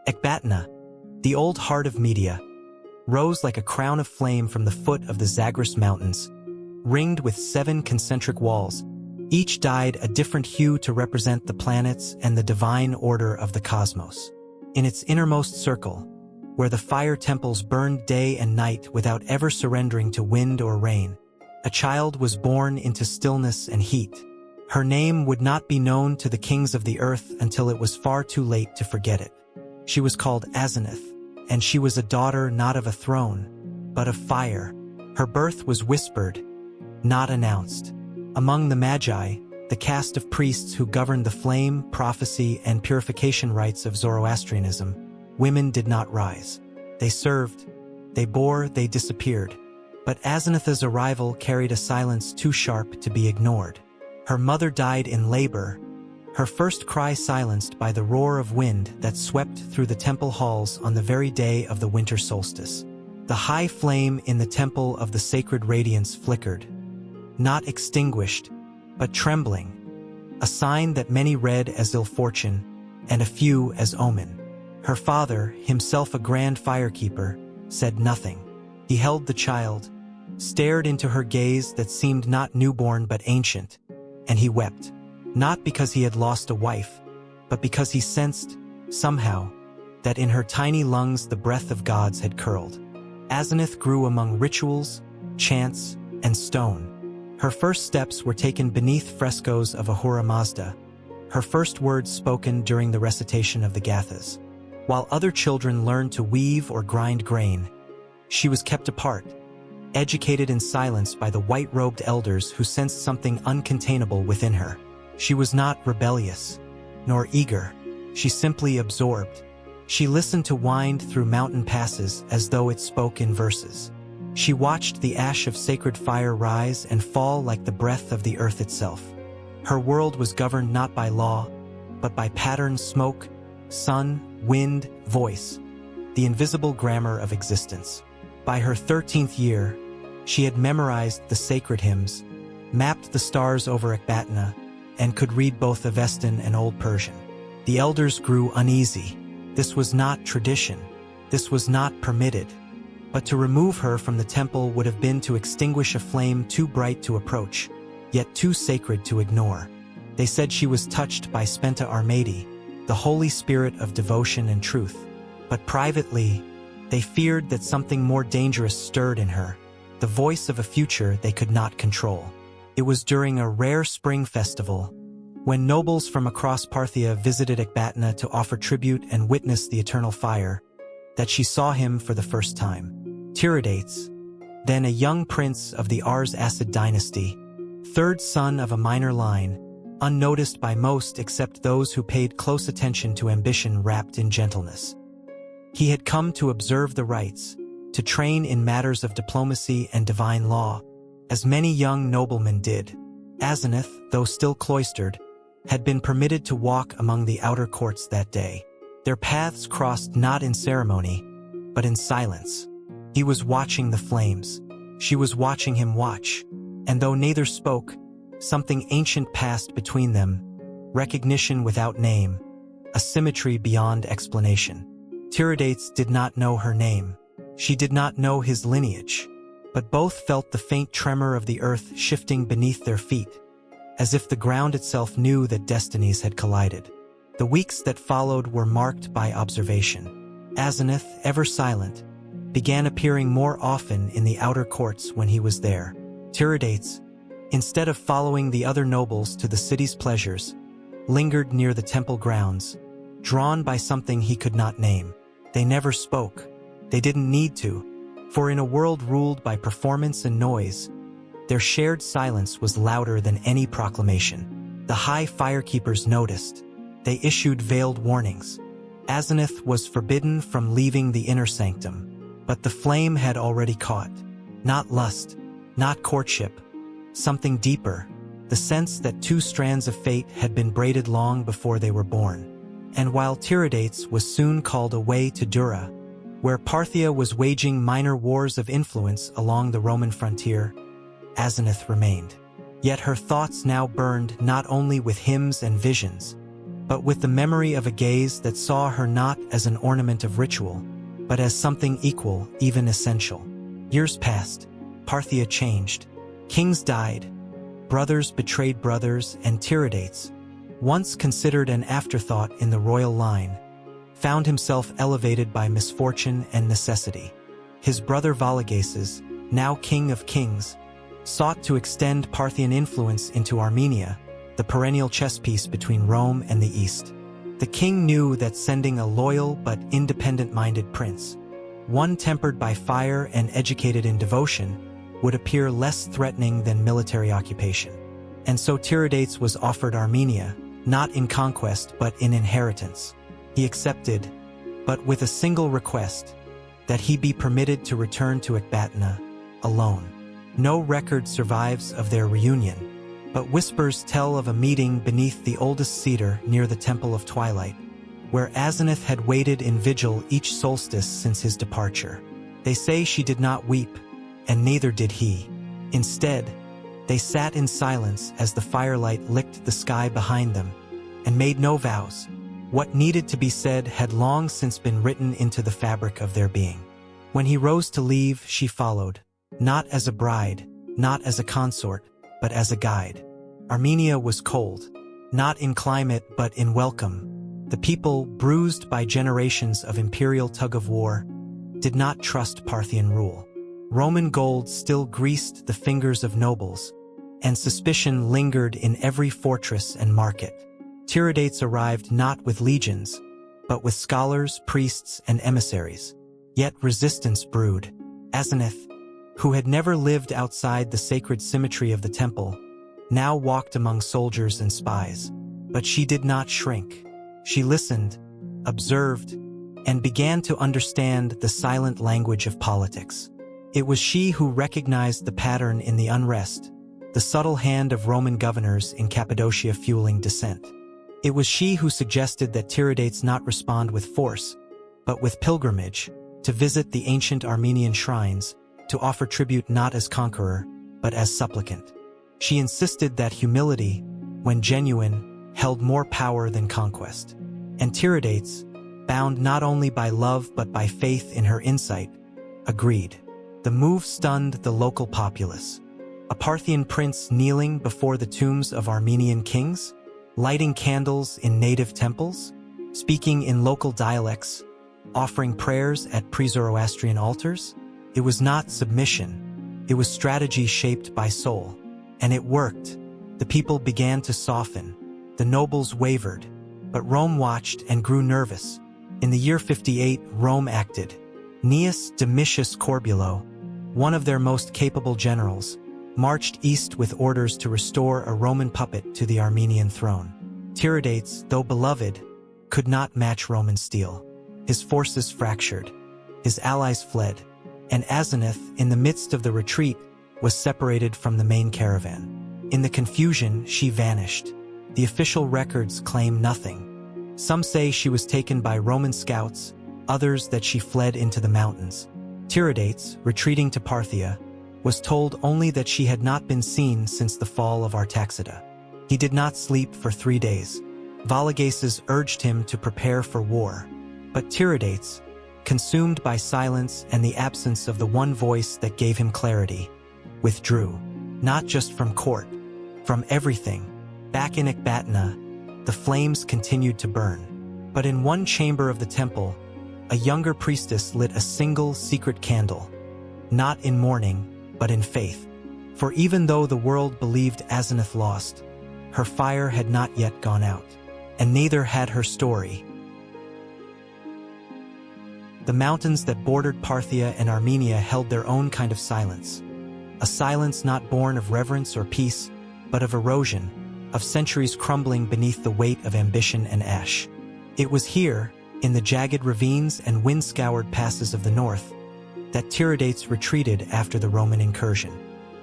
Ecbatana, the old heart of Media, rose like a crown of flame from the foot of the Zagros Mountains, ringed with 7 concentric walls, each dyed a different hue to represent the planets and the divine order of the cosmos. In its innermost circle, where the fire temples burned day and night without ever surrendering to wind or rain, a child was born into stillness and heat. Her name would not be known to the kings of the earth until it was far too late to forget it. She was called Azenith, and she was a daughter not of a throne, but of fire. Her birth was whispered, not announced. Among the Magi, the caste of priests who governed the flame, prophecy, and purification rites of Zoroastrianism, women did not rise. They served, they bore, they disappeared. But Azenith's arrival carried a silence too sharp to be ignored. Her mother died in labor, her first cry silenced by the roar of wind that swept through the temple halls on the very day of the winter solstice. The high flame in the temple of the sacred radiance flickered, not extinguished, but trembling, a sign that many read as ill fortune and a few as omen. Her father, himself a grand firekeeper, said nothing. He held the child, stared into her gaze that seemed not newborn but ancient, and he wept. Not because he had lost a wife, but because he sensed, somehow, that in her tiny lungs the breath of gods had curled. Azenith grew among rituals, chants, and stone. Her first steps were taken beneath frescoes of Ahura Mazda, her first words spoken during the recitation of the Gathas. While other children learned to weave or grind grain, she was kept apart, educated in silence by the white-robed elders who sensed something uncontainable within her. She was not rebellious, nor eager. She simply absorbed. She listened to wind through mountain passes as though it spoke in verses. She watched the ash of sacred fire rise and fall like the breath of the earth itself. Her world was governed not by law, but by pattern, smoke, sun, wind, voice, the invisible grammar of existence. By her 13th year, she had memorized the sacred hymns, mapped the stars over Ecbatana, and could read both Avestan and Old Persian. The elders grew uneasy. This was not tradition. This was not permitted. But to remove her from the temple would have been to extinguish a flame too bright to approach, yet too sacred to ignore. They said she was touched by Spenta Armadi, the holy spirit of devotion and truth. But privately, they feared that something more dangerous stirred in her, the voice of a future they could not control. It was during a rare spring festival, when nobles from across Parthia visited Ecbatana to offer tribute and witness the eternal fire, that she saw him for the first time. Tiridates, then a young prince of the Ars Acid dynasty, third son of a minor line, unnoticed by most except those who paid close attention to ambition wrapped in gentleness. He had come to observe the rites, to train in matters of diplomacy and divine law, as many young noblemen did. Azenith, though still cloistered, had been permitted to walk among the outer courts that day. Their paths crossed not in ceremony, but in silence. He was watching the flames. She was watching him watch. And though neither spoke, something ancient passed between them, recognition without name, a symmetry beyond explanation. Tiridates did not know her name. She did not know his lineage. But both felt the faint tremor of the earth shifting beneath their feet, as if the ground itself knew that destinies had collided. The weeks that followed were marked by observation. Azenith, ever silent, began appearing more often in the outer courts when he was there. Tiridates, instead of following the other nobles to the city's pleasures, lingered near the temple grounds, drawn by something he could not name. They never spoke. They didn't need to. For in a world ruled by performance and noise, their shared silence was louder than any proclamation. The high firekeepers noticed. They issued veiled warnings. Azenith was forbidden from leaving the inner sanctum, but the flame had already caught. Not lust, not courtship, something deeper, the sense that 2 strands of fate had been braided long before they were born. And while Tiridates was soon called away to Dura, where Parthia was waging minor wars of influence along the Roman frontier, Azenith remained. Yet her thoughts now burned not only with hymns and visions, but with the memory of a gaze that saw her not as an ornament of ritual, but as something equal, even essential. Years passed. Parthia changed. Kings died. Brothers betrayed brothers, and Tiridates, once considered an afterthought in the royal line, found himself elevated by misfortune and necessity. His brother Vologases, now king of kings, sought to extend Parthian influence into Armenia, the perennial chess piece between Rome and the East. The king knew that sending a loyal but independent-minded prince, one tempered by fire and educated in devotion, would appear less threatening than military occupation. And so Tiridates was offered Armenia, not in conquest but in inheritance. He accepted, but with a single request, that he be permitted to return to Ecbatana, alone. No record survives of their reunion, but whispers tell of a meeting beneath the oldest cedar near the Temple of Twilight, where Azenith had waited in vigil each solstice since his departure. They say she did not weep, and neither did he. Instead, they sat in silence as the firelight licked the sky behind them, and made no vows. What needed to be said had long since been written into the fabric of their being. When he rose to leave, she followed, not as a bride, not as a consort, but as a guide. Armenia was cold, not in climate but in welcome. The people, bruised by generations of imperial tug-of-war, did not trust Parthian rule. Roman gold still greased the fingers of nobles, and suspicion lingered in every fortress and market. Tiridates arrived not with legions, but with scholars, priests, and emissaries. Yet resistance brewed. Azenith, who had never lived outside the sacred symmetry of the temple, now walked among soldiers and spies. But she did not shrink. She listened, observed, and began to understand the silent language of politics. It was she who recognized the pattern in the unrest, the subtle hand of Roman governors in Cappadocia fueling dissent. It was she who suggested that Tiridates not respond with force, but with pilgrimage, to visit the ancient Armenian shrines, to offer tribute not as conqueror, but as supplicant. She insisted that humility, when genuine, held more power than conquest. And Tiridates, bound not only by love but by faith in her insight, agreed. The move stunned the local populace. A Parthian prince kneeling before the tombs of Armenian kings? Lighting candles in native temples? Speaking in local dialects? Offering prayers at pre-Zoroastrian altars? It was not submission. It was strategy shaped by soul. And it worked. The people began to soften. The nobles wavered. But Rome watched and grew nervous. In the year 58, Rome acted. Gnaeus Domitius Corbulo, one of their most capable generals, marched east with orders to restore a Roman puppet to the Armenian throne. Tiridates, though beloved, could not match Roman steel. His forces fractured. His allies fled. And Azenith, in the midst of the retreat, was separated from the main caravan. In the confusion, she vanished. The official records claim nothing. Some say she was taken by Roman scouts, others that she fled into the mountains. Tiridates, retreating to Parthia, was told only that she had not been seen since the fall of Artaxata. He did not sleep for 3 days. Vologases urged him to prepare for war, but Tiridates, consumed by silence and the absence of the one voice that gave him clarity, withdrew, not just from court, from everything. Back in Ecbatana, the flames continued to burn. But in one chamber of the temple, a younger priestess lit a single secret candle, not in mourning, but in faith. For even though the world believed Azenith lost, her fire had not yet gone out, and neither had her story. The mountains that bordered Parthia and Armenia held their own kind of silence, a silence not born of reverence or peace, but of erosion, of centuries crumbling beneath the weight of ambition and ash. It was here, in the jagged ravines and wind-scoured passes of the north, that Tiridates retreated after the Roman incursion.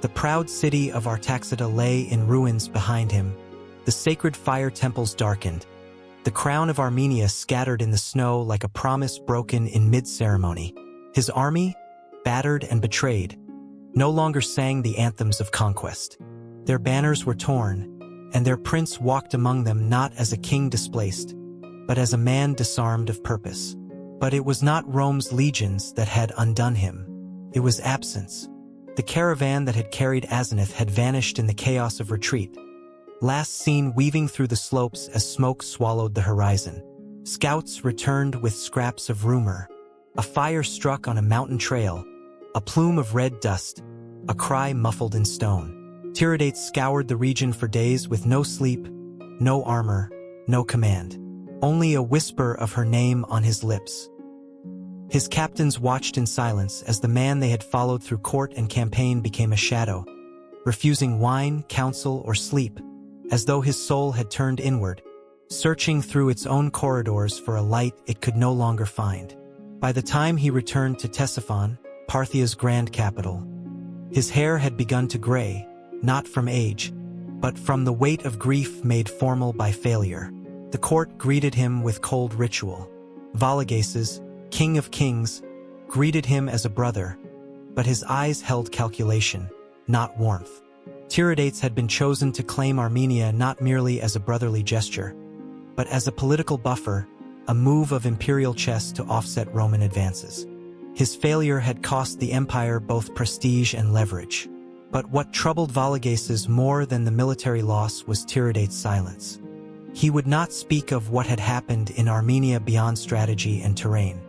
The proud city of Artaxata lay in ruins behind him. The sacred fire temples darkened. The crown of Armenia scattered in the snow like a promise broken in mid-ceremony. His army, battered and betrayed, no longer sang the anthems of conquest. Their banners were torn, and their prince walked among them not as a king displaced, but as a man disarmed of purpose. But it was not Rome's legions that had undone him. It was absence. The caravan that had carried Azenith had vanished in the chaos of retreat, last seen weaving through the slopes as smoke swallowed the horizon. Scouts returned with scraps of rumor. A fire struck on a mountain trail, a plume of red dust, a cry muffled in stone. Tiridates scoured the region for days with no sleep, no armor, no command. Only a whisper of her name on his lips. His captains watched in silence as the man they had followed through court and campaign became a shadow, refusing wine, counsel, or sleep, as though his soul had turned inward, searching through its own corridors for a light it could no longer find. By the time he returned to Ctesiphon, Parthia's grand capital, his hair had begun to gray, not from age, but from the weight of grief made formal by failure. The court greeted him with cold ritual. Vologases, king of kings, greeted him as a brother, but his eyes held calculation, not warmth. Tiridates had been chosen to claim Armenia not merely as a brotherly gesture, but as a political buffer, a move of imperial chess to offset Roman advances. His failure had cost the empire both prestige and leverage. But what troubled Vologases more than the military loss was Tiridates' silence. He would not speak of what had happened in Armenia beyond strategy and terrain.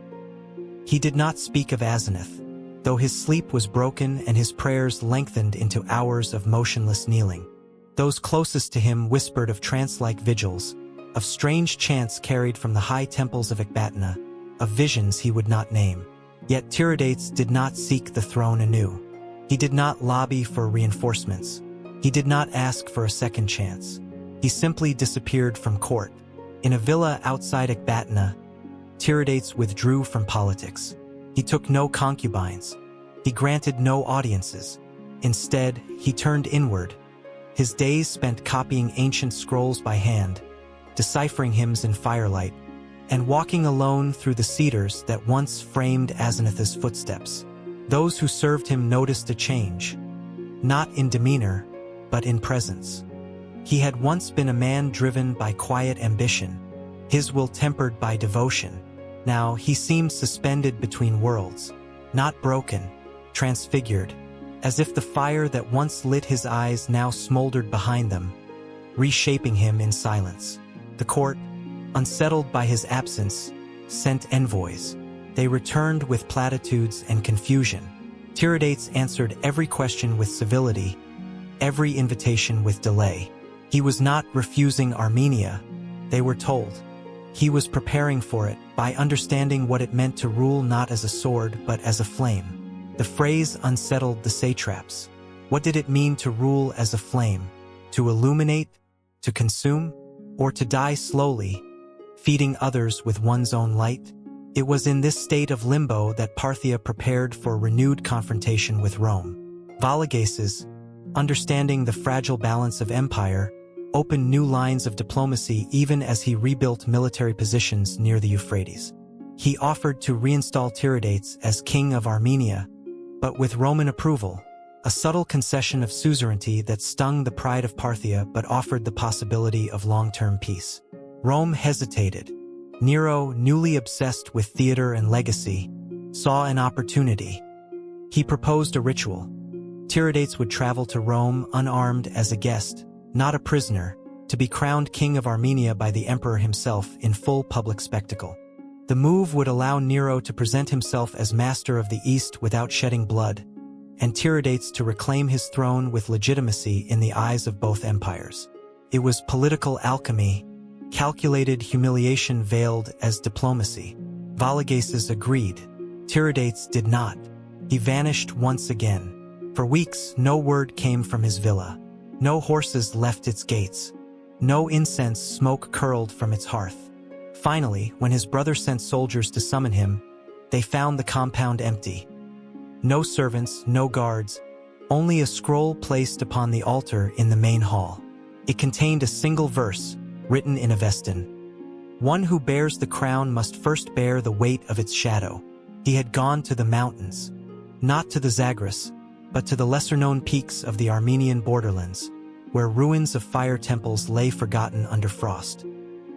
He did not speak of Azenith, though his sleep was broken and his prayers lengthened into hours of motionless kneeling. Those closest to him whispered of trance-like vigils, of strange chants carried from the high temples of Ecbatana, of visions he would not name. Yet Tiridates did not seek the throne anew. He did not lobby for reinforcements. He did not ask for a second chance. He simply disappeared from court. In a villa outside Ecbatana, Tiridates withdrew from politics. He took no concubines. He granted no audiences. Instead, he turned inward. His days spent copying ancient scrolls by hand, deciphering hymns in firelight, and walking alone through the cedars that once framed Azenith's footsteps. Those who served him noticed a change, not in demeanor, but in presence. He had once been a man driven by quiet ambition, his will tempered by devotion. Now he seemed suspended between worlds, not broken, transfigured, as if the fire that once lit his eyes now smoldered behind them, reshaping him in silence. The court, unsettled by his absence, sent envoys. They returned with platitudes and confusion. Tiridates answered every question with civility, every invitation with delay. He was not refusing Armenia, they were told. He was preparing for it by understanding what it meant to rule not as a sword but as a flame. The phrase unsettled the satraps. What did it mean to rule as a flame? To illuminate? To consume? Or to die slowly, feeding others with one's own light? It was in this state of limbo that Parthia prepared for renewed confrontation with Rome. Vologases, understanding the fragile balance of empire, opened new lines of diplomacy even as he rebuilt military positions near the Euphrates. He offered to reinstall Tiridates as king of Armenia, but with Roman approval, a subtle concession of suzerainty that stung the pride of Parthia but offered the possibility of long-term peace. Rome hesitated. Nero, newly obsessed with theater and legacy, saw an opportunity. He proposed a ritual. Tiridates would travel to Rome unarmed as a guest, not a prisoner, to be crowned king of Armenia by the emperor himself in full public spectacle. The move would allow Nero to present himself as master of the East without shedding blood, and Tiridates to reclaim his throne with legitimacy in the eyes of both empires. It was political alchemy, calculated humiliation veiled as diplomacy. Vologases agreed. Tiridates did not. He vanished once again. For weeks, no word came from his villa. No horses left its gates. No incense smoke curled from its hearth. Finally, when his brother sent soldiers to summon him, they found the compound empty. No servants, no guards, only a scroll placed upon the altar in the main hall. It contained a single verse, written in Avestan. One who bears the crown must first bear the weight of its shadow. He had gone to the mountains, not to the Zagros, but to the lesser-known peaks of the Armenian borderlands, where ruins of fire temples lay forgotten under frost.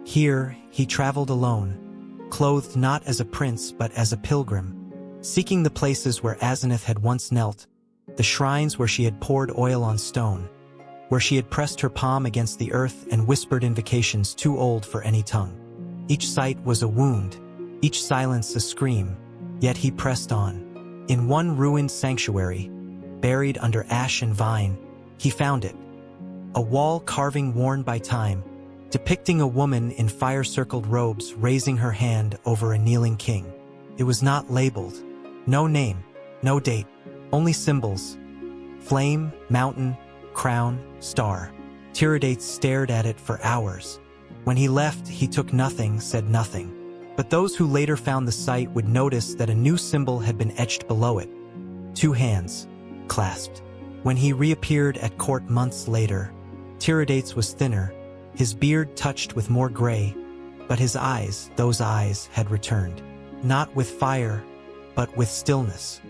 Here, he traveled alone, clothed not as a prince but as a pilgrim, seeking the places where Azenith had once knelt, the shrines where she had poured oil on stone, where she had pressed her palm against the earth and whispered invocations too old for any tongue. Each sight was a wound, each silence a scream, yet he pressed on. In one ruined sanctuary, buried under ash and vine, he found it. A wall carving worn by time, depicting a woman in fire-circled robes raising her hand over a kneeling king. It was not labeled. No name, no date, only symbols. Flame, mountain, crown, star. Tiridates stared at it for hours. When he left, he took nothing, said nothing. But those who later found the site would notice that a new symbol had been etched below it. 2 hands, clasped. When he reappeared at court months later, Tiridates was thinner, his beard touched with more gray, but his eyes, those eyes, had returned. Not with fire, but with stillness.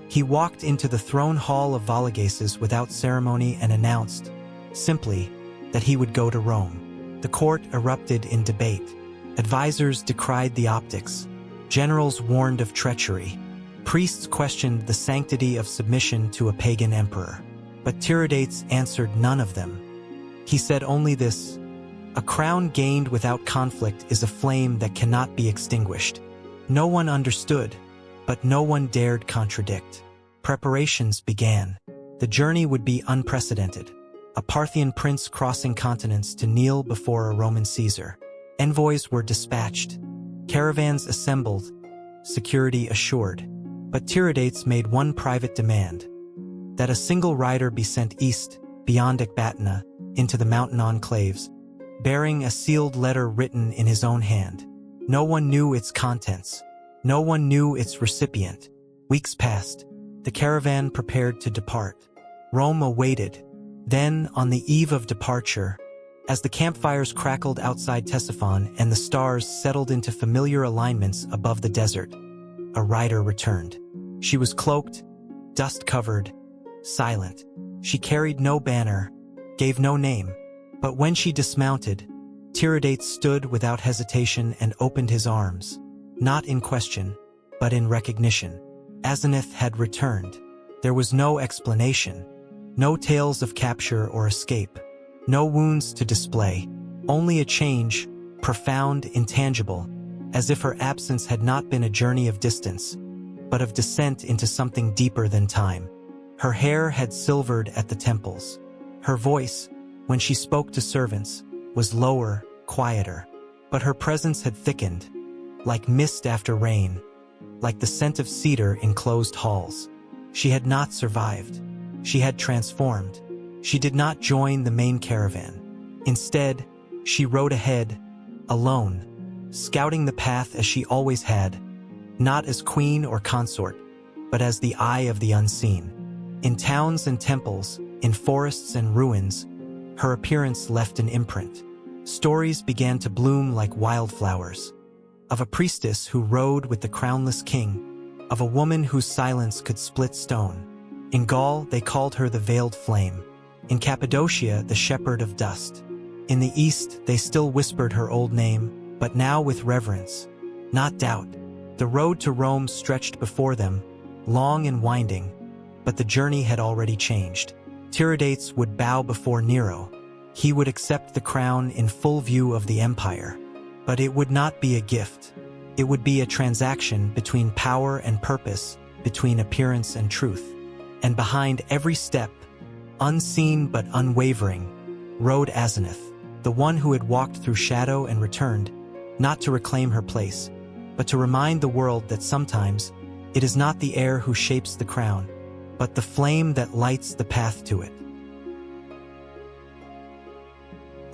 He walked into the throne hall of Vologases without ceremony and announced, simply, that he would go to Rome. The court erupted in debate. Advisors decried the optics. Generals warned of treachery. Priests questioned the sanctity of submission to a pagan emperor. But Tiridates answered none of them. He said only this: a crown gained without conflict is a flame that cannot be extinguished. No one understood, but no one dared contradict. Preparations began. The journey would be unprecedented. A Parthian prince crossing continents to kneel before a Roman Caesar. Envoys were dispatched. Caravans assembled, security assured. But Tiridates made one private demand: that a single rider be sent east, beyond Ecbatana, into the mountain enclaves, bearing a sealed letter written in his own hand. No one knew its contents. No one knew its recipient. Weeks passed. The caravan prepared to depart. Rome awaited. Then, on the eve of departure, as the campfires crackled outside Ctesiphon and the stars settled into familiar alignments above the desert, a rider returned. She was cloaked, dust-covered, silent. She carried no banner, gave no name. But when she dismounted, Tiridates stood without hesitation and opened his arms, not in question, but in recognition. Azenith had returned. There was no explanation, no tales of capture or escape, no wounds to display, only a change, profound, intangible, as if her absence had not been a journey of distance, but of descent into something deeper than time. Her hair had silvered at the temples. Her voice, when she spoke to servants, was lower, quieter, but her presence had thickened, like mist after rain, like the scent of cedar in closed halls. She had not survived. She had transformed. She did not join the main caravan. Instead, she rode ahead, alone, scouting the path as she always had, not as queen or consort, but as the eye of the unseen. In towns and temples, in forests and ruins, her appearance left an imprint. Stories began to bloom like wildflowers. Of a priestess who rode with the crownless king, of a woman whose silence could split stone. In Gaul, they called her the Veiled Flame. In Cappadocia, the Shepherd of Dust. In the East, they still whispered her old name, but now with reverence, not doubt. The road to Rome stretched before them, long and winding, but the journey had already changed. Tiridates would bow before Nero. He would accept the crown in full view of the empire. But it would not be a gift. It would be a transaction between power and purpose, between appearance and truth. And behind every step, unseen but unwavering, rode Azenith, the one who had walked through shadow and returned, not to reclaim her place, but to remind the world that sometimes it is not the heir who shapes the crown, but the flame that lights the path to it.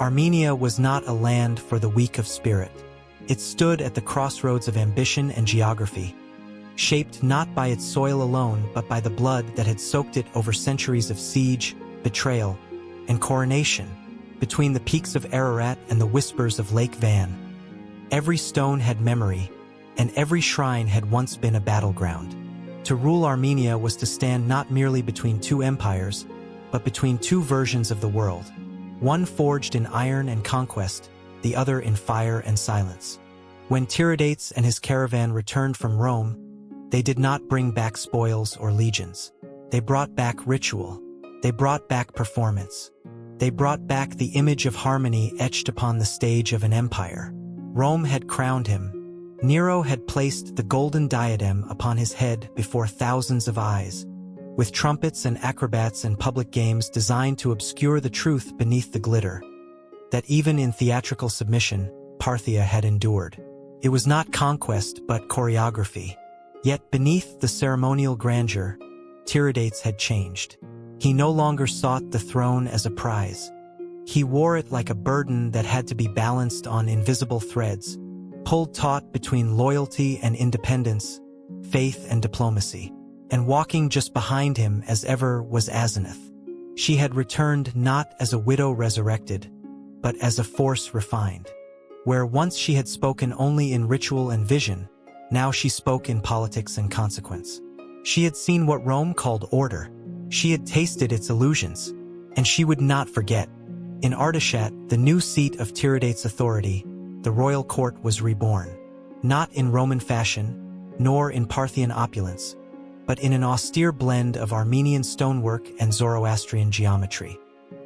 Armenia was not a land for the weak of spirit. It stood at the crossroads of ambition and geography, shaped not by its soil alone but by the blood that had soaked it over centuries of siege, betrayal, and coronation, between the peaks of Ararat and the whispers of Lake Van. Every stone had memory, and every shrine had once been a battleground. To rule Armenia was to stand not merely between two empires, but between two versions of the world, one forged in iron and conquest, the other in fire and silence. When Tiridates and his caravan returned from Rome, they did not bring back spoils or legions. They brought back ritual. They brought back performance. They brought back the image of harmony etched upon the stage of an empire. Rome had crowned him. Nero had placed the golden diadem upon his head before thousands of eyes, with trumpets and acrobats and public games designed to obscure the truth beneath the glitter, that even in theatrical submission, Parthia had endured. It was not conquest but choreography. Yet beneath the ceremonial grandeur, Tiridates had changed. He no longer sought the throne as a prize. He wore it like a burden that had to be balanced on invisible threads, pulled taut between loyalty and independence, faith and diplomacy. And walking just behind him as ever was Azenith. She had returned not as a widow resurrected, but as a force refined. Where once she had spoken only in ritual and vision, now she spoke in politics and consequence. She had seen what Rome called order. She had tasted its illusions, and she would not forget. In Artashat, the new seat of Tiridates' authority, the royal court was reborn. Not in Roman fashion, nor in Parthian opulence, but in an austere blend of Armenian stonework and Zoroastrian geometry.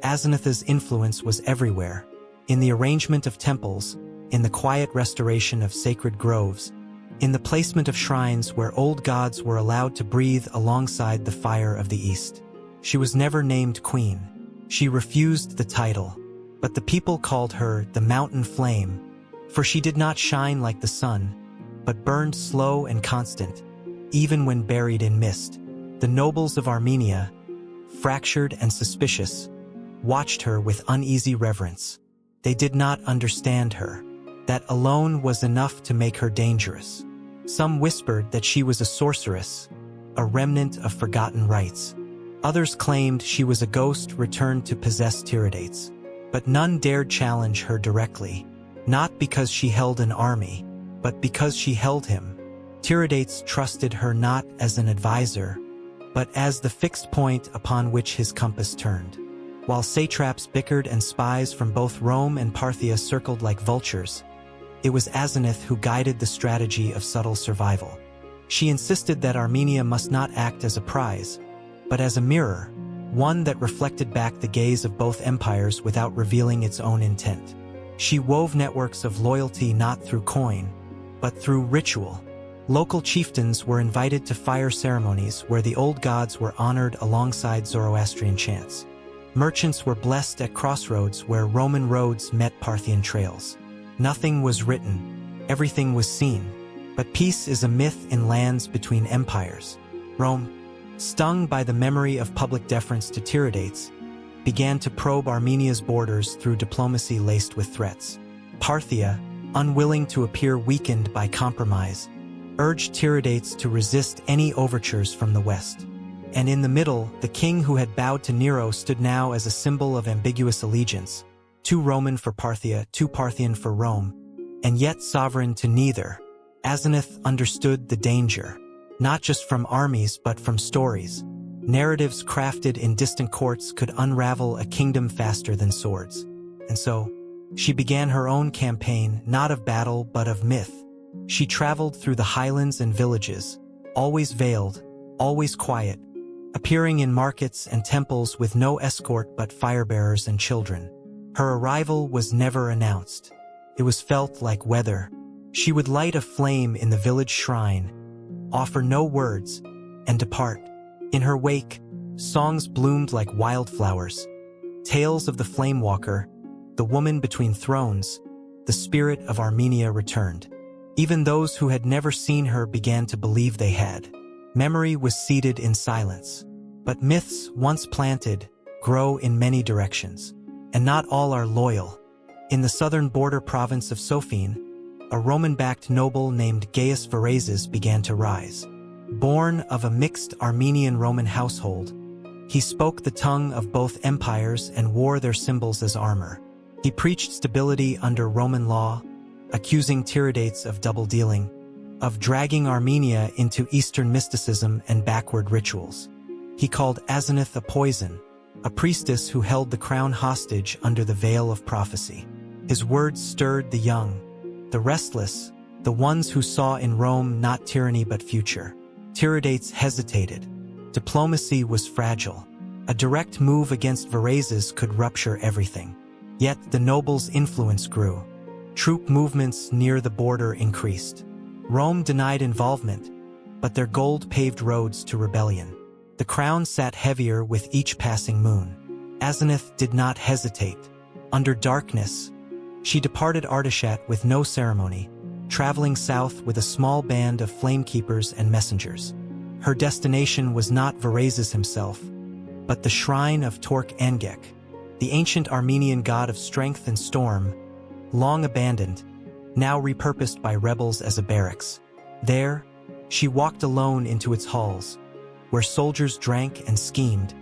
Azenith's influence was everywhere, in the arrangement of temples, in the quiet restoration of sacred groves, in the placement of shrines where old gods were allowed to breathe alongside the fire of the East. She was never named queen. She refused the title, but the people called her the Mountain Flame, for she did not shine like the sun, but burned slow and constant, even when buried in mist. The nobles of Armenia, fractured and suspicious, watched her with uneasy reverence. They did not understand her. That alone was enough to make her dangerous. Some whispered that she was a sorceress, a remnant of forgotten rites. Others claimed she was a ghost returned to possess Tiridates. But none dared challenge her directly, not because she held an army, but because she held him. Tiridates trusted her not as an advisor, but as the fixed point upon which his compass turned. While satraps bickered and spies from both Rome and Parthia circled like vultures, it was Azenith who guided the strategy of subtle survival. She insisted that Armenia must not act as a prize, but as a mirror, one that reflected back the gaze of both empires without revealing its own intent. She wove networks of loyalty not through coin, but through ritual. Local chieftains were invited to fire ceremonies where the old gods were honored alongside Zoroastrian chants. Merchants were blessed at crossroads where Roman roads met Parthian trails. Nothing was written, everything was seen, but peace is a myth in lands between empires. Rome, stung by the memory of public deference to Tiridates, began to probe Armenia's borders through diplomacy laced with threats. Parthia, unwilling to appear weakened by compromise, urged Tiridates to resist any overtures from the west. And in the middle, the king who had bowed to Nero stood now as a symbol of ambiguous allegiance, too Roman for Parthia, too Parthian for Rome, and yet sovereign to neither. Azenith understood the danger, not just from armies but from stories. Narratives crafted in distant courts could unravel a kingdom faster than swords. And so, she began her own campaign, not of battle but of myth. She traveled through the highlands and villages, always veiled, always quiet, appearing in markets and temples with no escort but firebearers and children. Her arrival was never announced. It was felt like weather. She would light a flame in the village shrine, offer no words, and depart. In her wake, songs bloomed like wildflowers. Tales of the flame walker, the woman between thrones, the spirit of Armenia returned. Even those who had never seen her began to believe they had. Memory was seated in silence. But myths, once planted, grow in many directions. And not all are loyal. In the southern border province of Sophene, a Roman-backed noble named Gaius Varazes began to rise. Born of a mixed Armenian-Roman household, he spoke the tongue of both empires and wore their symbols as armor. He preached stability under Roman law, accusing Tiridates of double-dealing, of dragging Armenia into Eastern mysticism and backward rituals. He called Azenith a poison, a priestess who held the crown hostage under the veil of prophecy. His words stirred the young, the restless, the ones who saw in Rome not tyranny but future. Tiridates hesitated. Diplomacy was fragile. A direct move against Varazes could rupture everything. Yet the nobles' influence grew. Troop movements near the border increased. Rome denied involvement, but their gold paved roads to rebellion. The crown sat heavier with each passing moon. Azenith did not hesitate. Under darkness, she departed Artishat with no ceremony, traveling south with a small band of flamekeepers and messengers. Her destination was not Varazes himself, but the shrine of Torque Angek, the ancient Armenian god of strength and storm, long abandoned, now repurposed by rebels as a barracks. There, she walked alone into its halls, where soldiers drank and schemed,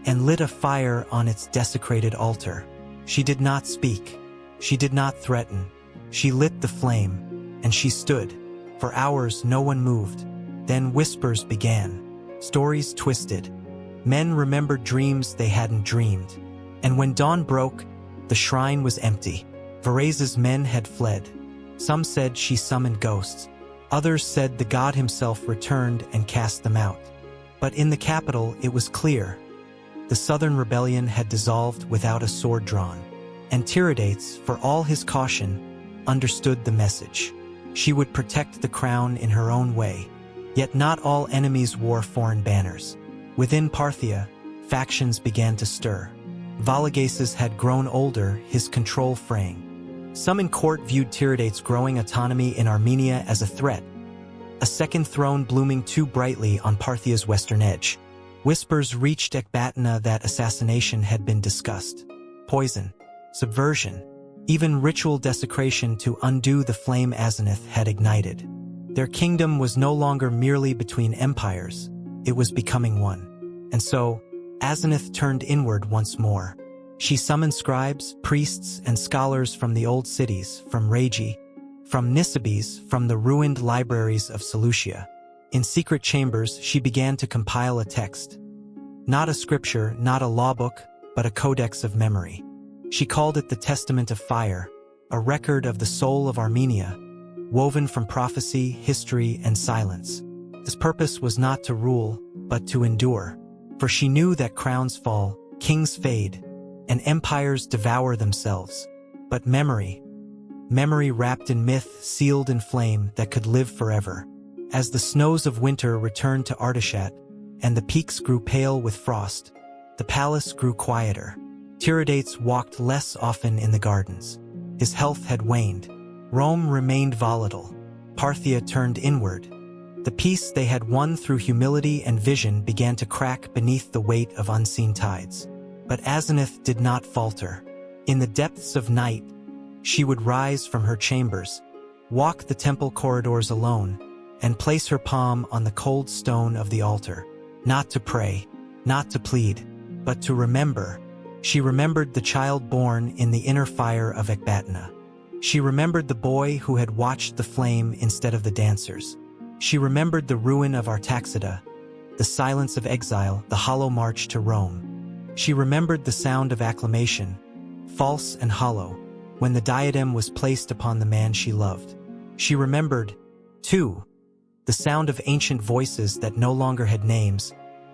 and lit a fire on its desecrated altar. She did not speak. She did not threaten. She lit the flame, and she stood. For hours no one moved. Then whispers began. Stories twisted. Men remembered dreams they hadn't dreamed. And when dawn broke, the shrine was empty. Varazes' men had fled. Some said she summoned ghosts. Others said the god himself returned and cast them out. But in the capital it was clear. The southern rebellion had dissolved without a sword drawn. And Tiridates, for all his caution, understood the message. She would protect the crown in her own way. Yet not all enemies wore foreign banners. Within Parthia, factions began to stir. Valigases had grown older, his control fraying. Some in court viewed Tiridates' growing autonomy in Armenia as a threat, a second throne blooming too brightly on Parthia's western edge. Whispers reached Ecbatana that assassination had been discussed. Poison, subversion, even ritual desecration to undo the flame Azenith had ignited. Their kingdom was no longer merely between empires, it was becoming one. And so, Azenith turned inward once more. She summoned scribes, priests, and scholars from the old cities, from Regi, from Nisibis, from the ruined libraries of Seleucia. In secret chambers, she began to compile a text. Not a scripture, not a law book, but a codex of memory. She called it the Testament of Fire, a record of the soul of Armenia, woven from prophecy, history, and silence. Its purpose was not to rule, but to endure. For she knew that crowns fall, kings fade, and empires devour themselves. But memory wrapped in myth, sealed in flame that could live forever. As the snows of winter returned to Artishat, and the peaks grew pale with frost, the palace grew quieter. Tiridates walked less often in the gardens. His health had waned. Rome remained volatile. Parthia turned inward. The peace they had won through humility and vision began to crack beneath the weight of unseen tides. But Azenith did not falter. In the depths of night, she would rise from her chambers, walk the temple corridors alone, and place her palm on the cold stone of the altar. Not to pray, not to plead, but to remember. She remembered the child born in the inner fire of Ecbatana. She remembered the boy who had watched the flame instead of the dancers. She remembered the ruin of Artaxida, the silence of exile, the hollow march to Rome. She remembered the sound of acclamation, false and hollow, when the diadem was placed upon the man she loved. She remembered, too, the sound of ancient voices that no longer had names,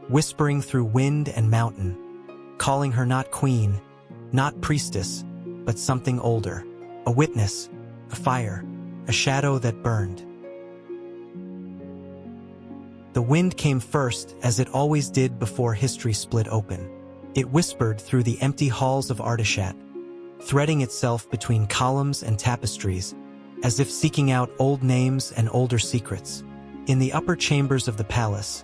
whispering through wind and mountain, calling her not queen, not priestess, but something older, a witness, a fire, a shadow that burned. The wind came first, as it always did before history split open. It whispered through the empty halls of Artishat, threading itself between columns and tapestries, as if seeking out old names and older secrets. In the upper chambers of the palace,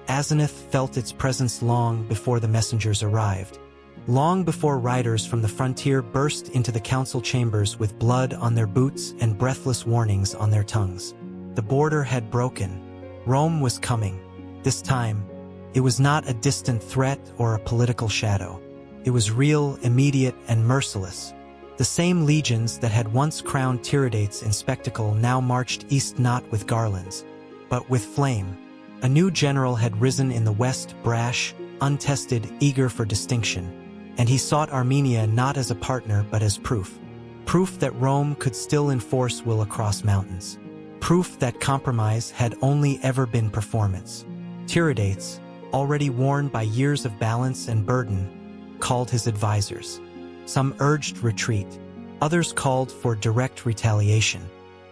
Azenith felt its presence long before the messengers arrived, long before riders from the frontier burst into the council chambers with blood on their boots and breathless warnings on their tongues. The border had broken. Rome was coming. This time, it was not a distant threat or a political shadow. It was real, immediate, and merciless. The same legions that had once crowned Tiridates in spectacle now marched east not with garlands, but with flame. A new general had risen in the west, brash, untested, eager for distinction. And he sought Armenia not as a partner but as proof. Proof that Rome could still enforce will across mountains. Proof that compromise had only ever been performance. Tiridates, already worn by years of balance and burden, called his advisors. Some urged retreat. Others called for direct retaliation.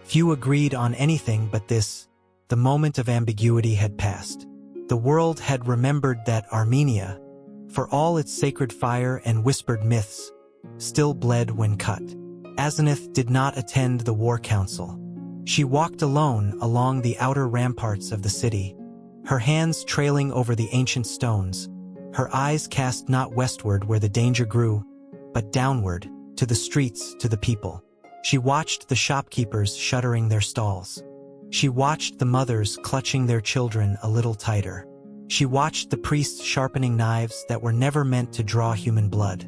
Few agreed on anything but this: the moment of ambiguity had passed. The world had remembered that Armenia, for all its sacred fire and whispered myths, still bled when cut. Azenith did not attend the war council. She walked alone along the outer ramparts of the city, her hands trailing over the ancient stones, her eyes cast not westward where the danger grew, but downward, to the streets, to the people. She watched the shopkeepers shuttering their stalls. She watched the mothers clutching their children a little tighter. She watched the priests sharpening knives that were never meant to draw human blood.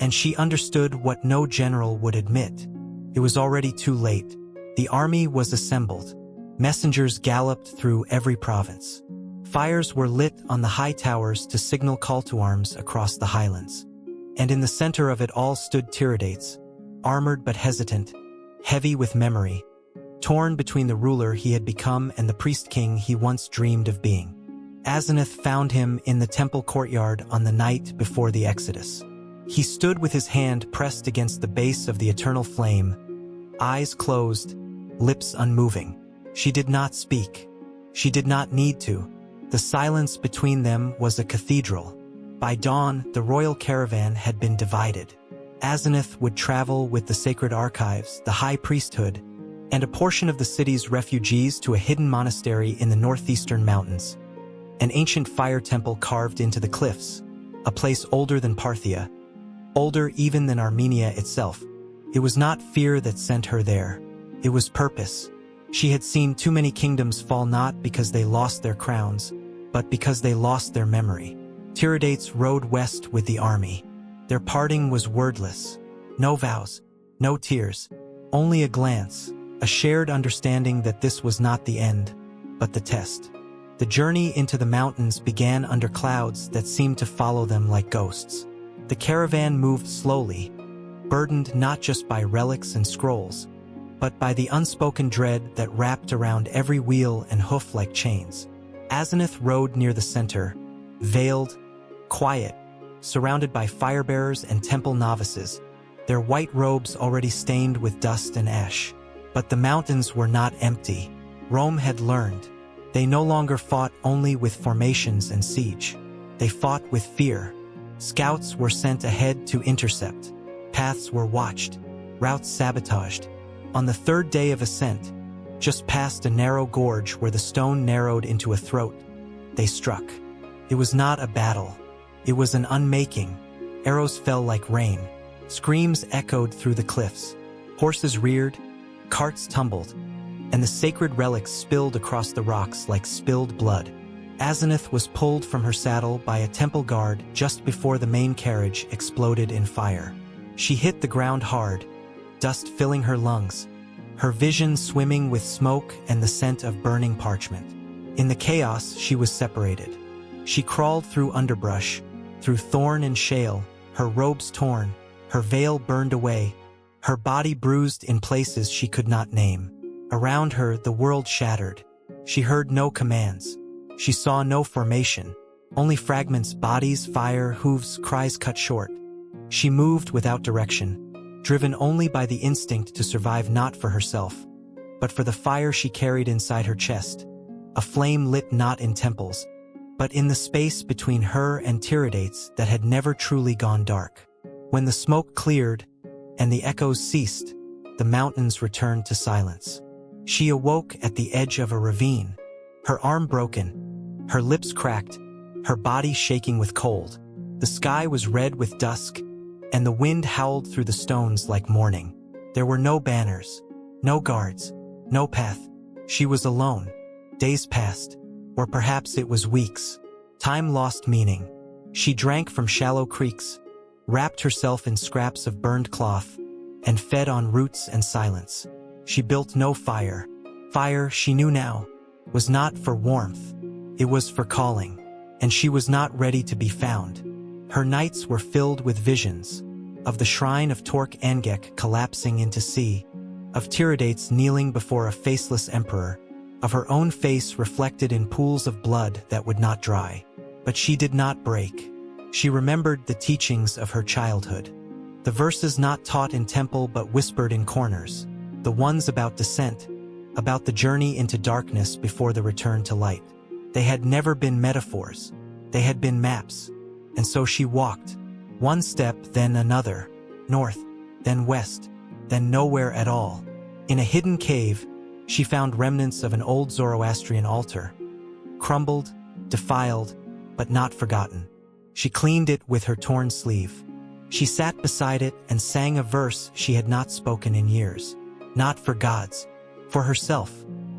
And she understood what no general would admit. It was already too late. The army was assembled. Messengers galloped through every province. Fires were lit on the high towers to signal call to arms across the highlands. And in the center of it all stood Tiridates, armored but hesitant, heavy with memory, torn between the ruler he had become and the priest-king he once dreamed of being. Azenith found him in the temple courtyard on the night before the Exodus. He stood with his hand pressed against the base of the eternal flame, eyes closed, lips unmoving. She did not speak. She did not need to. The silence between them was a cathedral. By dawn, the royal caravan had been divided. Azenith would travel with the sacred archives, the high priesthood, and a portion of the city's refugees to a hidden monastery in the northeastern mountains. An ancient fire temple carved into the cliffs, a place older than Parthia, older even than Armenia itself. It was not fear that sent her there. It was purpose. She had seen too many kingdoms fall not because they lost their crowns, but because they lost their memory. Tiridates rode west with the army. Their parting was wordless. No vows, no tears, only a glance, a shared understanding that this was not the end, but the test. The journey into the mountains began under clouds that seemed to follow them like ghosts. The caravan moved slowly, burdened not just by relics and scrolls, but by the unspoken dread that wrapped around every wheel and hoof like chains. Azenith rode near the center, veiled, quiet, surrounded by firebearers and temple novices, their white robes already stained with dust and ash. But the mountains were not empty. Rome had learned. They no longer fought only with formations and siege. They fought with fear. Scouts were sent ahead to intercept. Paths were watched, routes sabotaged. On the third day of ascent, just past a narrow gorge where the stone narrowed into a throat, they struck. It was not a battle. It was an unmaking. Arrows fell like rain. Screams echoed through the cliffs. Horses reared, carts tumbled, and the sacred relics spilled across the rocks like spilled blood. Azenith was pulled from her saddle by a temple guard just before the main carriage exploded in fire. She hit the ground hard, dust filling her lungs, her vision swimming with smoke and the scent of burning parchment. In the chaos, she was separated. She crawled through underbrush, through thorn and shale, her robes torn, her veil burned away, her body bruised in places she could not name. Around her, the world shattered. She heard no commands. She saw no formation, only fragments, bodies, fire, hooves, cries cut short. She moved without direction, driven only by the instinct to survive not for herself, but for the fire she carried inside her chest, a flame lit not in temples, but in the space between her and Tiridates that had never truly gone dark. When the smoke cleared and the echoes ceased, the mountains returned to silence. She awoke at the edge of a ravine, her arm broken, her lips cracked, her body shaking with cold. The sky was red with dusk, and the wind howled through the stones like mourning. There were no banners, no guards, no path. She was alone. Days passed, or perhaps it was weeks. Time lost meaning. She drank from shallow creeks, wrapped herself in scraps of burned cloth, and fed on roots and silence. She built no fire. Fire, she knew now, was not for warmth. It was for calling. and she was not ready to be found. Her nights were filled with visions of the shrine of Torque Angek collapsing into sea, of Tiridates kneeling before a faceless emperor, of her own face reflected in pools of blood that would not dry. But she did not break. She remembered the teachings of her childhood. The verses not taught in temple but whispered in corners, the ones about descent, about the journey into darkness before the return to light. They had never been metaphors. They had been maps. And so she walked, one step, then another, north, then west, then nowhere at all. In a hidden cave, she found remnants of an old Zoroastrian altar, crumbled, defiled, but not forgotten. She cleaned it with her torn sleeve. She sat beside it and sang a verse she had not spoken in years. Not for gods, for herself.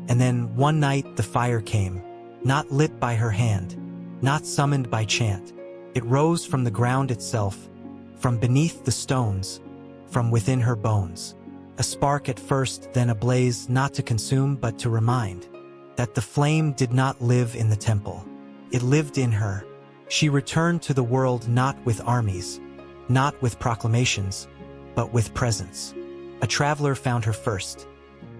And then one night the fire came, not lit by her hand, not summoned by chant. It rose from the ground itself, from beneath the stones, from within her bones. A spark at first, then a blaze, not to consume but to remind that the flame did not live in the temple. It lived in her. She returned to the world not with armies, not with proclamations, but with presence. A traveler found her first,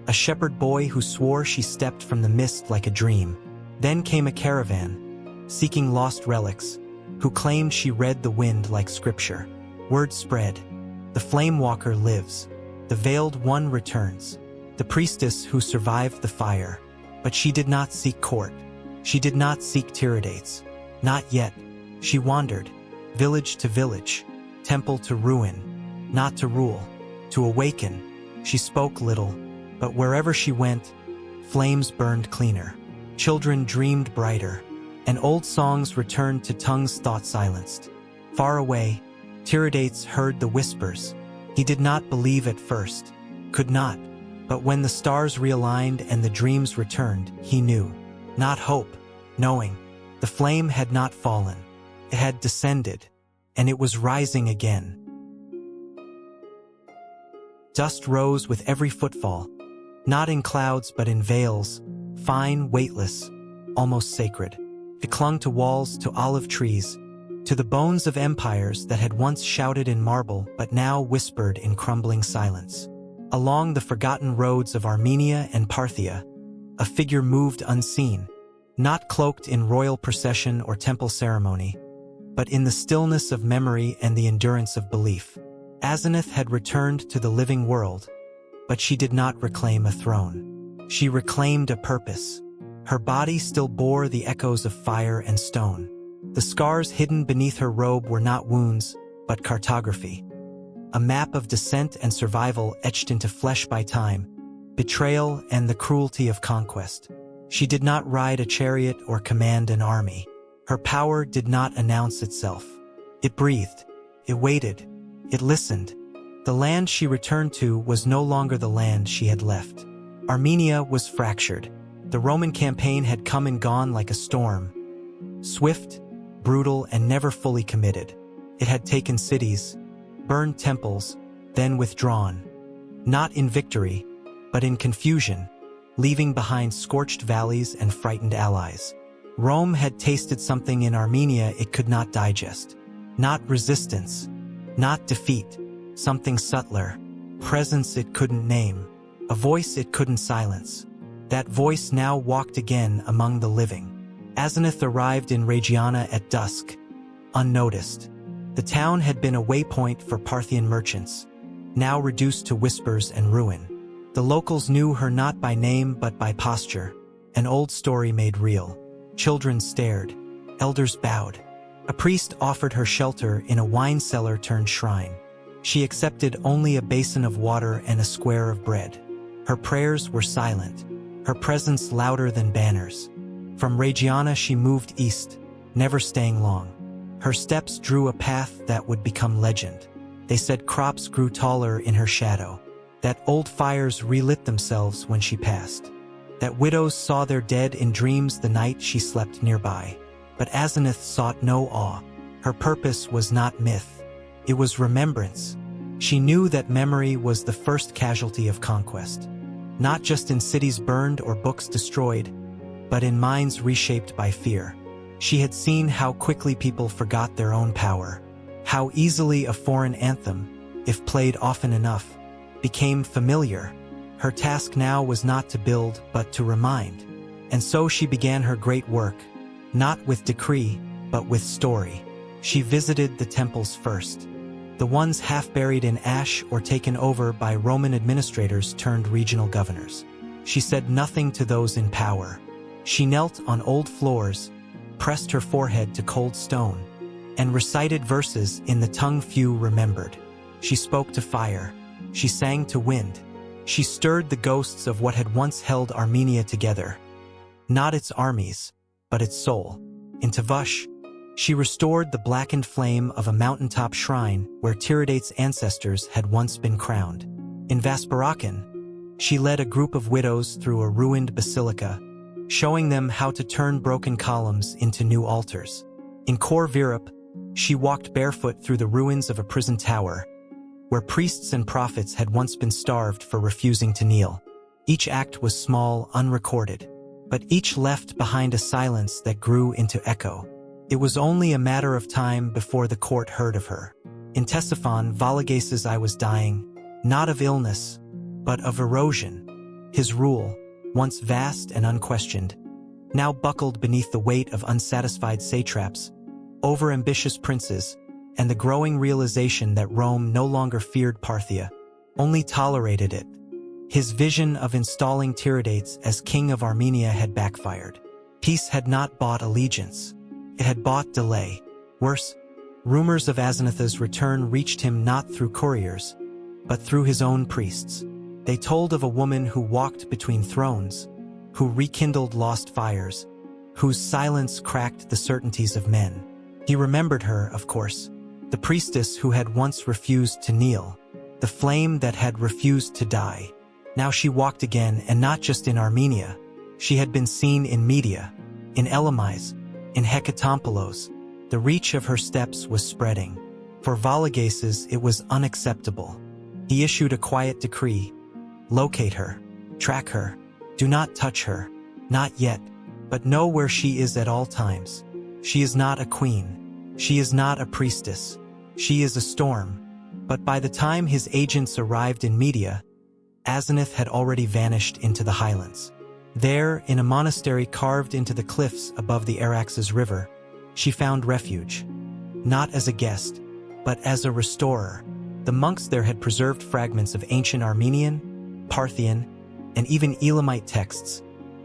a shepherd boy who swore she stepped from the mist like a dream. Then came a caravan, seeking lost relics, who claimed she read the wind like scripture. Word spread. The flame walker lives. The veiled one returns. The priestess who survived the fire. But she did not seek court. She did not seek Tiridates. Not yet. She wandered, village to village, temple to ruin, not to rule, to awaken. She spoke little, but wherever she went, flames burned cleaner. Children dreamed brighter, and old songs returned to tongues thought silenced. Far away, Tiridates heard the whispers. He did not believe at first, could not, but when the stars realigned and the dreams returned, he knew. Not hope, knowing. The flame had not fallen. It had descended, and it was rising again. Dust rose with every footfall, not in clouds but in veils, fine, weightless, almost sacred. It clung to walls, to olive trees, to the bones of empires that had once shouted in marble but now whispered in crumbling silence. Along the forgotten roads of Armenia and Parthia, a figure moved unseen, not cloaked in royal procession or temple ceremony, but in the stillness of memory and the endurance of belief. Azenith had returned to the living world, but she did not reclaim a throne. She reclaimed a purpose. Her body still bore the echoes of fire and stone. The scars hidden beneath her robe were not wounds, but cartography. A map of descent and survival etched into flesh by time, betrayal and the cruelty of conquest. She did not ride a chariot or command an army. Her power did not announce itself. It breathed. It waited. It listened. The land she returned to was no longer the land she had left. Armenia was fractured. The Roman campaign had come and gone like a storm. Swift, brutal, and never fully committed. It had taken cities, burned temples, then withdrawn. Not in victory, but in confusion, leaving behind scorched valleys and frightened allies. Rome had tasted something in Armenia it could not digest. Not resistance, not defeat, something subtler, presence it couldn't name, a voice it couldn't silence. That voice now walked again among the living. Azenith arrived in Rhegiana at dusk, unnoticed. The town had been a waypoint for Parthian merchants, now reduced to whispers and ruin. The locals knew her not by name but by posture, an old story made real. Children stared, elders bowed. A priest offered her shelter in a wine cellar turned shrine. She accepted only a basin of water and a square of bread. Her prayers were silent, her presence louder than banners. From Rhegiana she moved east, never staying long. Her steps drew a path that would become legend. They said crops grew taller in her shadow, that old fires relit themselves when she passed, that widows saw their dead in dreams the night she slept nearby. But Azenith sought no awe. Her purpose was not myth. It was remembrance. She knew that memory was the first casualty of conquest, not just in cities burned or books destroyed, but in minds reshaped by fear. She had seen how quickly people forgot their own power, how easily a foreign anthem, if played often enough, became familiar. Her task now was not to build, but to remind. And so she began her great work, not with decree, but with story. She visited the temples first, the ones half buried in ash or taken over by Roman administrators turned regional governors. She said nothing to those in power. She knelt on old floors, pressed her forehead to cold stone, and recited verses in the tongue few remembered. She spoke to fire. She sang to wind. She stirred the ghosts of what had once held Armenia together. Not its armies, but its soul. In Tavush, she restored the blackened flame of a mountaintop shrine where Tiridates' ancestors had once been crowned. In Vasparakan, she led a group of widows through a ruined basilica, showing them how to turn broken columns into new altars. In Kor Virup, she walked barefoot through the ruins of a prison tower, where priests and prophets had once been starved for refusing to kneel. Each act was small, unrecorded, but each left behind a silence that grew into echo. It was only a matter of time before the court heard of her. In Ctesiphon, Vologases I was dying, not of illness, but of erosion. His rule, once vast and unquestioned, now buckled beneath the weight of unsatisfied satraps, overambitious princes, and the growing realization that Rome no longer feared Parthia, only tolerated it. His vision of installing Tiridates as king of Armenia had backfired. Peace had not bought allegiance. It had bought delay. Worse, rumors of Azenith's return reached him not through couriers, but through his own priests. They told of a woman who walked between thrones, who rekindled lost fires, whose silence cracked the certainties of men. He remembered her, of course, the priestess who had once refused to kneel, the flame that had refused to die. Now she walked again, and not just in Armenia. She had been seen in Media, in Elamize, in Hecatompylos. The reach of her steps was spreading. For Vologases, it was unacceptable. He issued a quiet decree: locate her, track her, do not touch her, not yet, but know where she is at all times. She is not a queen. She is not a priestess. She is a storm. But by the time his agents arrived in Media, Azenith had already vanished into the highlands. There, in a monastery carved into the cliffs above the Araxes River, she found refuge, not as a guest, but as a restorer. The monks there had preserved fragments of ancient Armenian, Parthian, and even Elamite texts,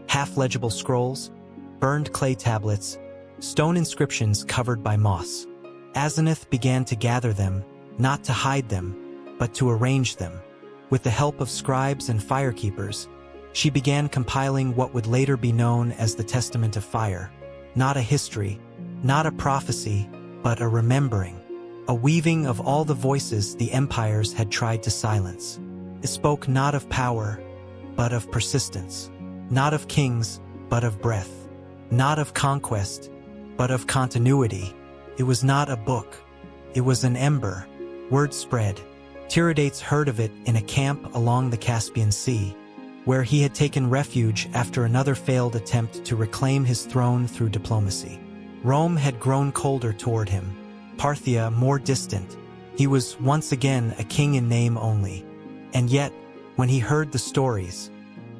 half-legible scrolls, burned clay tablets, stone inscriptions covered by moss. Azenith began to gather them, not to hide them, but to arrange them. With the help of scribes and firekeepers, she began compiling what would later be known as the Testament of Fire. Not a history, not a prophecy, but a remembering, a weaving of all the voices the empires had tried to silence. It spoke not of power, but of persistence, not of kings, but of breath, not of conquest, but of continuity. It was not a book, it was an ember. Word spread. Tiridates heard of it in a camp along the Caspian Sea, where he had taken refuge after another failed attempt to reclaim his throne through diplomacy. Rome had grown colder toward him, Parthia more distant. He was once again a king in name only. And yet, when he heard the stories,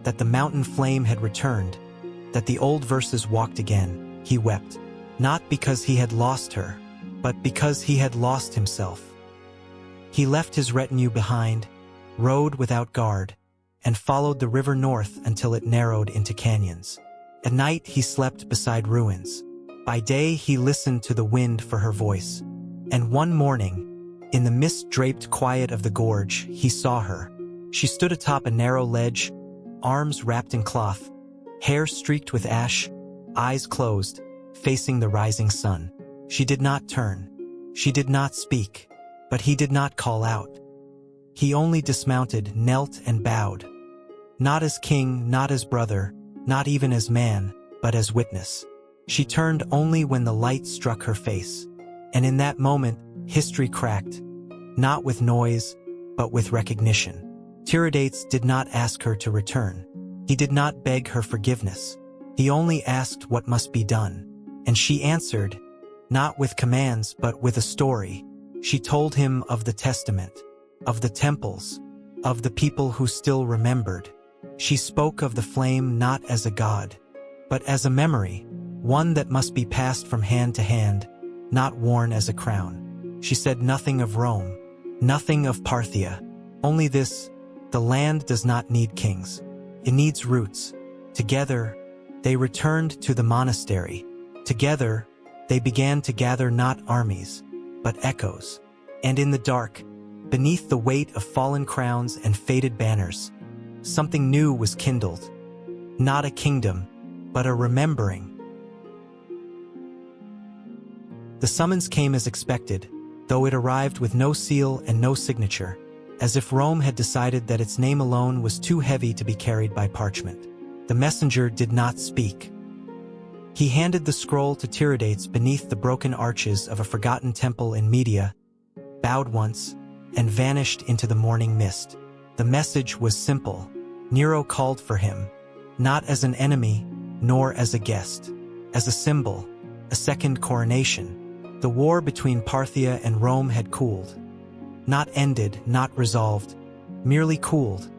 that the mountain flame had returned, that the old verses walked again, he wept. Not because he had lost her, but because he had lost himself. He left his retinue behind, rode without guard, and followed the river north until it narrowed into canyons. At night he slept beside ruins. By day he listened to the wind for her voice. And one morning, in the mist-draped quiet of the gorge, he saw her. She stood atop a narrow ledge, arms wrapped in cloth, hair streaked with ash, eyes closed, facing the rising sun. She did not turn. She did not speak. But he did not call out. He only dismounted, knelt, and bowed. Not as king, not as brother, not even as man, but as witness. She turned only when the light struck her face. And in that moment, history cracked, not with noise, but with recognition. Tiridates did not ask her to return. He did not beg her forgiveness. He only asked what must be done. And she answered, not with commands but with a story. She told him of the testament, of the temples, of the people who still remembered. She spoke of the flame not as a god, but as a memory, one that must be passed from hand to hand, not worn as a crown. She said nothing of Rome, nothing of Parthia, only this: the land does not need kings. It needs roots. Together, they returned to the monastery. Together, they began to gather not armies, but echoes. And in the dark, beneath the weight of fallen crowns and faded banners, something new was kindled. Not a kingdom, but a remembering. The summons came as expected, though it arrived with no seal and no signature, as if Rome had decided that its name alone was too heavy to be carried by parchment. The messenger did not speak. He handed the scroll to Tiridates beneath the broken arches of a forgotten temple in Media, bowed once, and vanished into the morning mist. The message was simple. Nero called for him, not as an enemy, nor as a guest, as a symbol, a second coronation. The war between Parthia and Rome had cooled. Not ended, not resolved, merely cooled,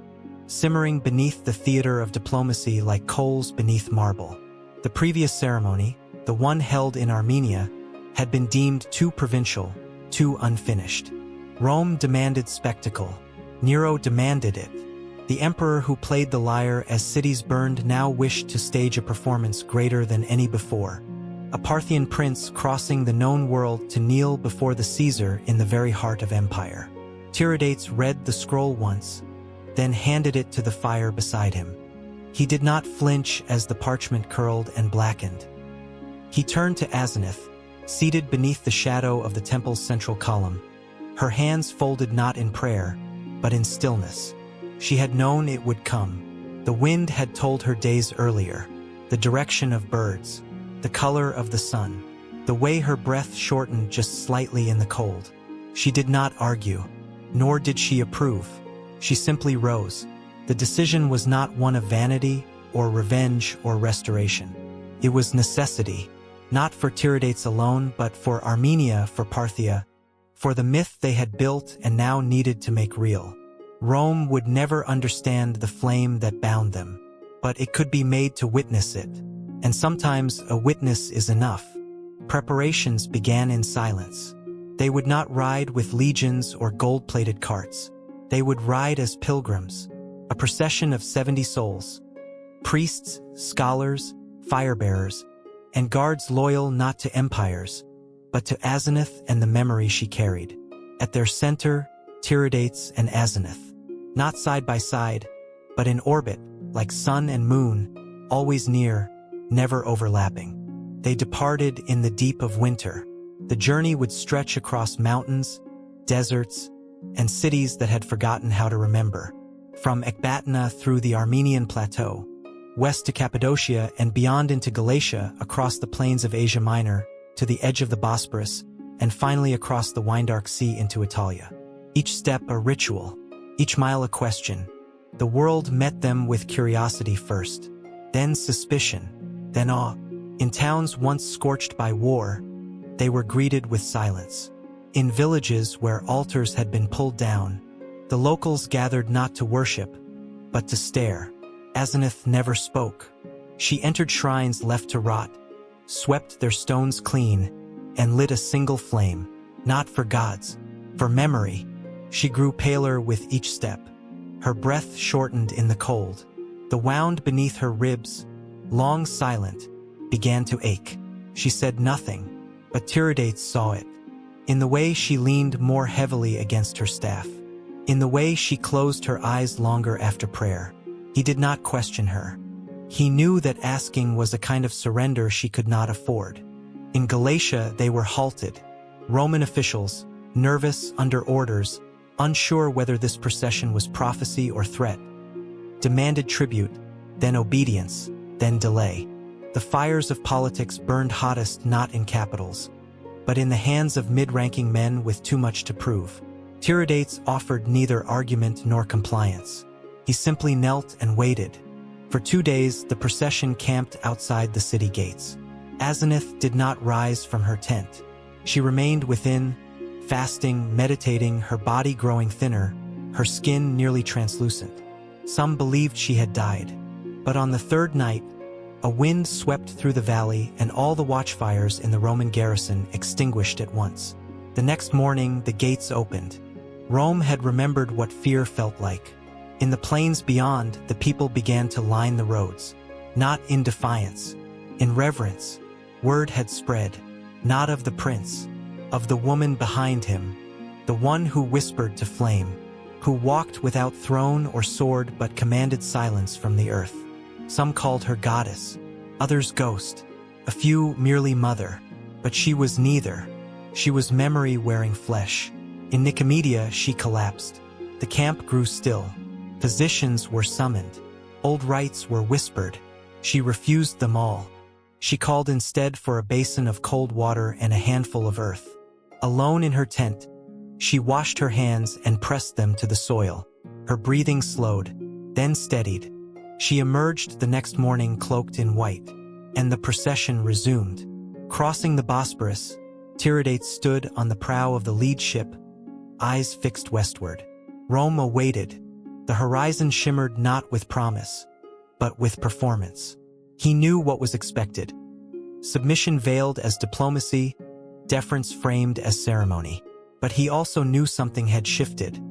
simmering beneath the theater of diplomacy like coals beneath marble. The previous ceremony, the one held in Armenia, had been deemed too provincial, too unfinished. Rome demanded spectacle. Nero demanded it. The emperor who played the lyre as cities burned now wished to stage a performance greater than any before. A Parthian prince crossing the known world to kneel before the Caesar in the very heart of empire. Tiridates read the scroll once, then handed it to the fire beside him. He did not flinch as the parchment curled and blackened. He turned to Azenith, seated beneath the shadow of the temple's central column, her hands folded not in prayer, but in stillness. She had known it would come. The wind had told her days earlier, the direction of birds, the color of the sun, the way her breath shortened just slightly in the cold. She did not argue, nor did she approve. She simply rose. The decision was not one of vanity or revenge or restoration. It was necessity, not for Tiridates alone, but for Armenia, for Parthia, for the myth they had built and now needed to make real. Rome would never understand the flame that bound them, but it could be made to witness it. And sometimes a witness is enough. Preparations began in silence. They would not ride with legions or gold-plated carts. They would ride as pilgrims, a procession of 70 souls, priests, scholars, fire-bearers, and guards loyal not to empires, but to Azenith and the memory she carried. At their center, Tiridates and Azenith, not side by side, but in orbit, like sun and moon, always near, never overlapping. They departed in the deep of winter. The journey would stretch across mountains, deserts, and cities that had forgotten how to remember. From Ecbatana through the Armenian plateau, west to Cappadocia and beyond into Galatia, across the plains of Asia Minor, to the edge of the Bosporus, and finally across the Windark Sea into Italia. Each step a ritual, each mile a question. The world met them with curiosity first, then suspicion, then awe. In towns once scorched by war, they were greeted with silence. In villages where altars had been pulled down, the locals gathered not to worship, but to stare. Azenith never spoke. She entered shrines left to rot, swept their stones clean, and lit a single flame, not for gods, for memory. She grew paler with each step. Her breath shortened in the cold. The wound beneath her ribs, long silent, began to ache. She said nothing, but Tiridates saw it. In the way she leaned more heavily against her staff. In the way she closed her eyes longer after prayer. He did not question her. He knew that asking was a kind of surrender she could not afford. In Galatia, they were halted. Roman officials, nervous under orders, unsure whether this procession was prophecy or threat, demanded tribute, then obedience, then delay. The fires of politics burned hottest not in capitals, but in the hands of mid-ranking men with too much to prove. Tiridates offered neither argument nor compliance. He simply knelt and waited. For 2 days, the procession camped outside the city gates. Azenith did not rise from her tent. She remained within, fasting, meditating, her body growing thinner, her skin nearly translucent. Some believed she had died. But on the third night, a wind swept through the valley and all the watchfires in the Roman garrison extinguished at once. The next morning, the gates opened. Rome had remembered what fear felt like. In the plains beyond, the people began to line the roads. Not in defiance, in reverence. Word had spread, not of the prince, of the woman behind him, the one who whispered to flame, who walked without throne or sword but commanded silence from the earth. Some called her goddess, others ghost, a few merely mother, but she was neither. She was memory wearing flesh. In Nicomedia she collapsed. The camp grew still. Physicians were summoned. Old rites were whispered. She refused them all. She called instead for a basin of cold water and a handful of earth. Alone in her tent, she washed her hands and pressed them to the soil. Her breathing slowed, then steadied. She emerged the next morning cloaked in white, and the procession resumed. Crossing the Bosporus, Tiridates stood on the prow of the lead ship, eyes fixed westward. Rome awaited. The horizon shimmered not with promise, but with performance. He knew what was expected. Submission veiled as diplomacy, deference framed as ceremony. But he also knew something had shifted.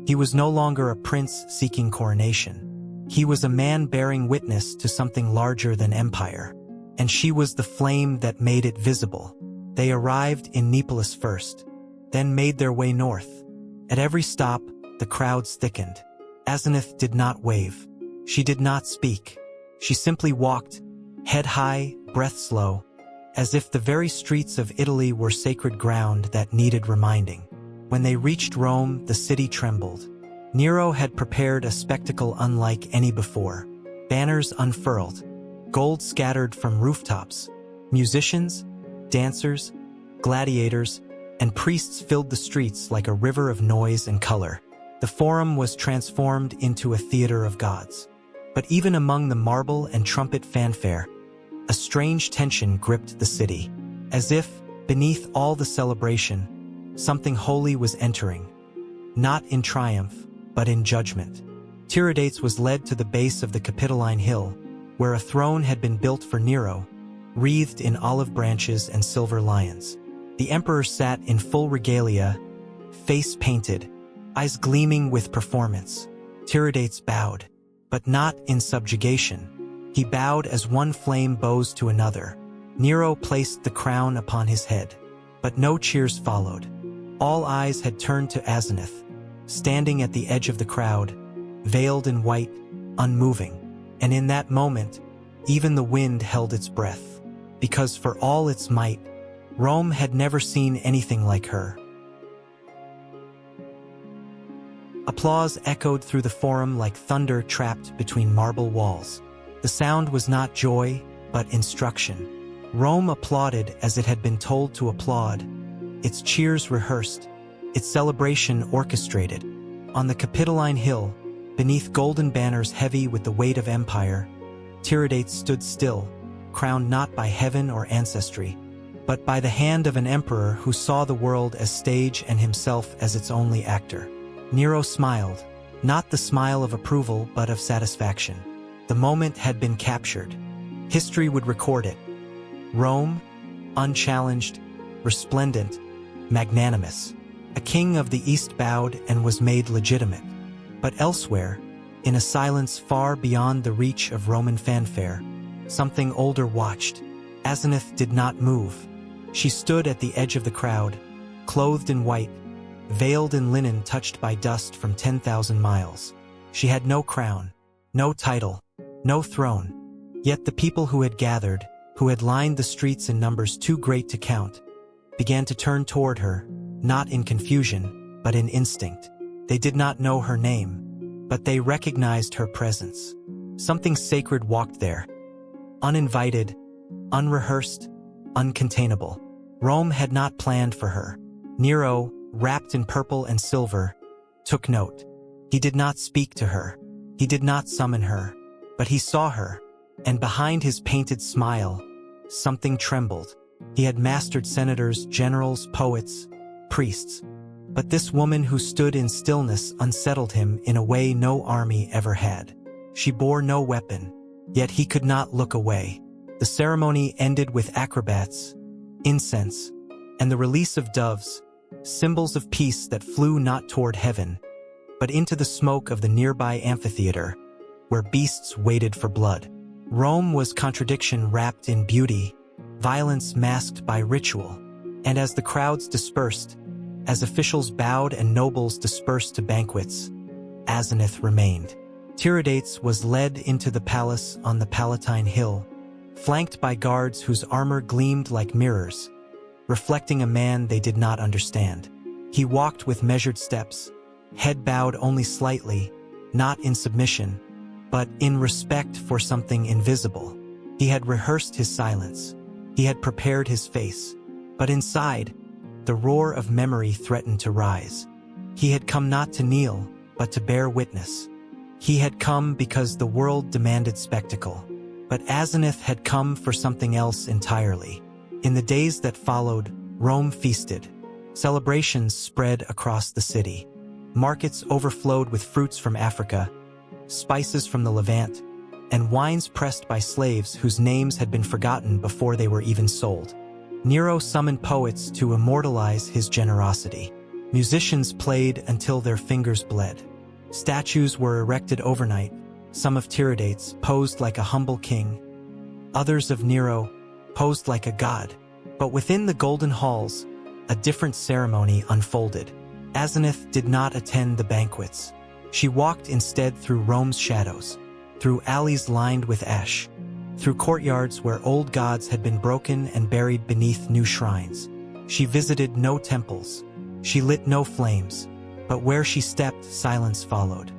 He was no longer a prince seeking coronation. He was a man bearing witness to something larger than empire. And she was the flame that made it visible. They arrived in Neapolis first, then made their way north. At every stop, the crowds thickened. Azenith did not wave. She did not speak. She simply walked, head high, breath slow, as if the very streets of Italy were sacred ground that needed reminding. When they reached Rome, the city trembled. Nero had prepared a spectacle unlike any before. Banners unfurled, gold scattered from rooftops. Musicians, dancers, gladiators, and priests filled the streets like a river of noise and color. The Forum was transformed into a theater of gods. But even among the marble and trumpet fanfare, a strange tension gripped the city. As if, beneath all the celebration, something holy was entering. Not in triumph, but in judgment. Tiridates was led to the base of the Capitoline Hill, where a throne had been built for Nero, wreathed in olive branches and silver lions. The emperor sat in full regalia, face painted, eyes gleaming with performance. Tiridates bowed, but not in subjugation. He bowed as one flame bows to another. Nero placed the crown upon his head, but no cheers followed. All eyes had turned to Azenith, standing at the edge of the crowd, veiled in white, unmoving. And in that moment, even the wind held its breath, because for all its might, Rome had never seen anything like her. Applause echoed through the Forum like thunder trapped between marble walls. The sound was not joy, but instruction. Rome applauded as it had been told to applaud, its cheers rehearsed, its celebration orchestrated. On the Capitoline Hill, beneath golden banners heavy with the weight of empire, Tiridates stood still, crowned not by heaven or ancestry, but by the hand of an emperor who saw the world as stage and himself as its only actor. Nero smiled, not the smile of approval but of satisfaction. The moment had been captured. History would record it. Rome, unchallenged, resplendent, magnanimous. A king of the East bowed and was made legitimate. But elsewhere, in a silence far beyond the reach of Roman fanfare, something older watched. Azenith did not move. She stood at the edge of the crowd, clothed in white, veiled in linen touched by dust from 10,000 miles. She had no crown, no title, no throne. Yet the people who had gathered, who had lined the streets in numbers too great to count, began to turn toward her, not in confusion, but in instinct. They did not know her name, but they recognized her presence. Something sacred walked there, uninvited, unrehearsed, uncontainable. Rome had not planned for her. Nero, wrapped in purple and silver, took note. He did not speak to her. He did not summon her. But he saw her, and behind his painted smile, something trembled. He had mastered senators, generals, poets, priests. But this woman who stood in stillness unsettled him in a way no army ever had. She bore no weapon, yet he could not look away. The ceremony ended with acrobats, incense, and the release of doves, symbols of peace that flew not toward heaven, but into the smoke of the nearby amphitheater, where beasts waited for blood. Rome was contradiction wrapped in beauty, violence masked by ritual, and as the crowds dispersed, as officials bowed and nobles dispersed to banquets, Azenith remained. Tiridates was led into the palace on the Palatine Hill, flanked by guards whose armor gleamed like mirrors, reflecting a man they did not understand. He walked with measured steps, head bowed only slightly, not in submission, but in respect for something invisible. He had rehearsed his silence. He had prepared his face. But inside, the roar of memory threatened to rise. He had come not to kneel, but to bear witness. He had come because the world demanded spectacle. But Azenith had come for something else entirely. In the days that followed, Rome feasted. Celebrations spread across the city. Markets overflowed with fruits from Africa, spices from the Levant, and wines pressed by slaves whose names had been forgotten before they were even sold. Nero summoned poets to immortalize his generosity. Musicians played until their fingers bled. Statues were erected overnight, some of Tiridates posed like a humble king, others of Nero posed like a god. But within the golden halls, a different ceremony unfolded. Azenith did not attend the banquets. She walked instead through Rome's shadows, through alleys lined with ash, through courtyards where old gods had been broken and buried beneath new shrines. She visited no temples. She lit no flames, but where she stepped, silence followed.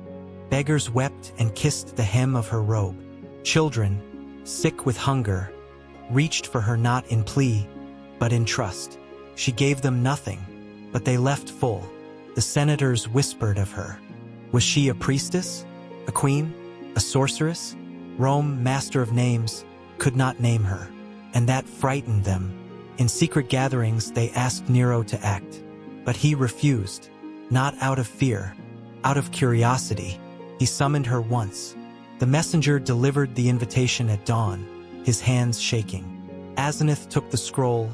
Beggars wept and kissed the hem of her robe. Children, sick with hunger, reached for her not in plea, but in trust. She gave them nothing, but they left full. The senators whispered of her. Was she a priestess? A queen? A sorceress? Rome, master of names, could not name her, and that frightened them. In secret gatherings, they asked Nero to act, but he refused, not out of fear, out of curiosity. He summoned her once. The messenger delivered the invitation at dawn, his hands shaking. Azenith took the scroll,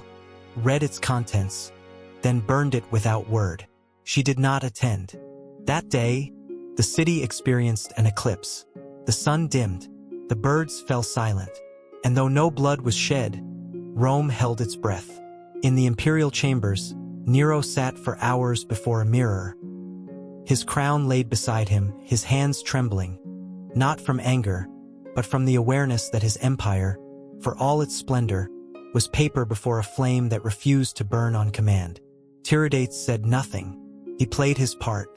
read its contents, then burned it without word. She did not attend. That day, the city experienced an eclipse. The sun dimmed, the birds fell silent, and though no blood was shed, Rome held its breath. In the imperial chambers, Nero sat for hours before a mirror, his crown laid beside him, his hands trembling, not from anger, but from the awareness that his empire, for all its splendor, was paper before a flame that refused to burn on command. Tiridates said nothing. He played his part,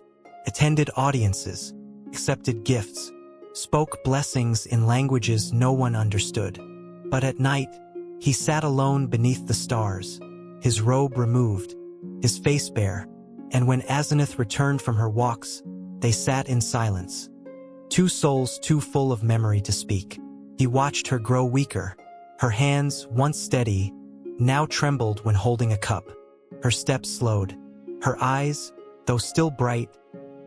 attended audiences, accepted gifts, spoke blessings in languages no one understood. But at night, he sat alone beneath the stars, his robe removed, his face bare, and when Azenith returned from her walks, they sat in silence, two souls too full of memory to speak. He watched her grow weaker. Her hands, once steady, now trembled when holding a cup. Her steps slowed. Her eyes, though still bright,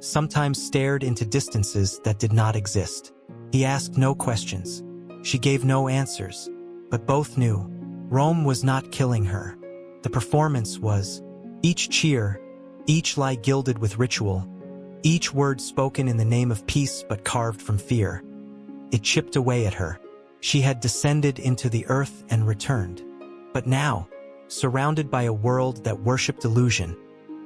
sometimes stared into distances that did not exist. He asked no questions. She gave no answers. But both knew, Rome was not killing her. The performance was. Each cheer, each lie gilded with ritual, each word spoken in the name of peace but carved from fear. It chipped away at her. She had descended into the earth and returned. But now, surrounded by a world that worshipped illusion,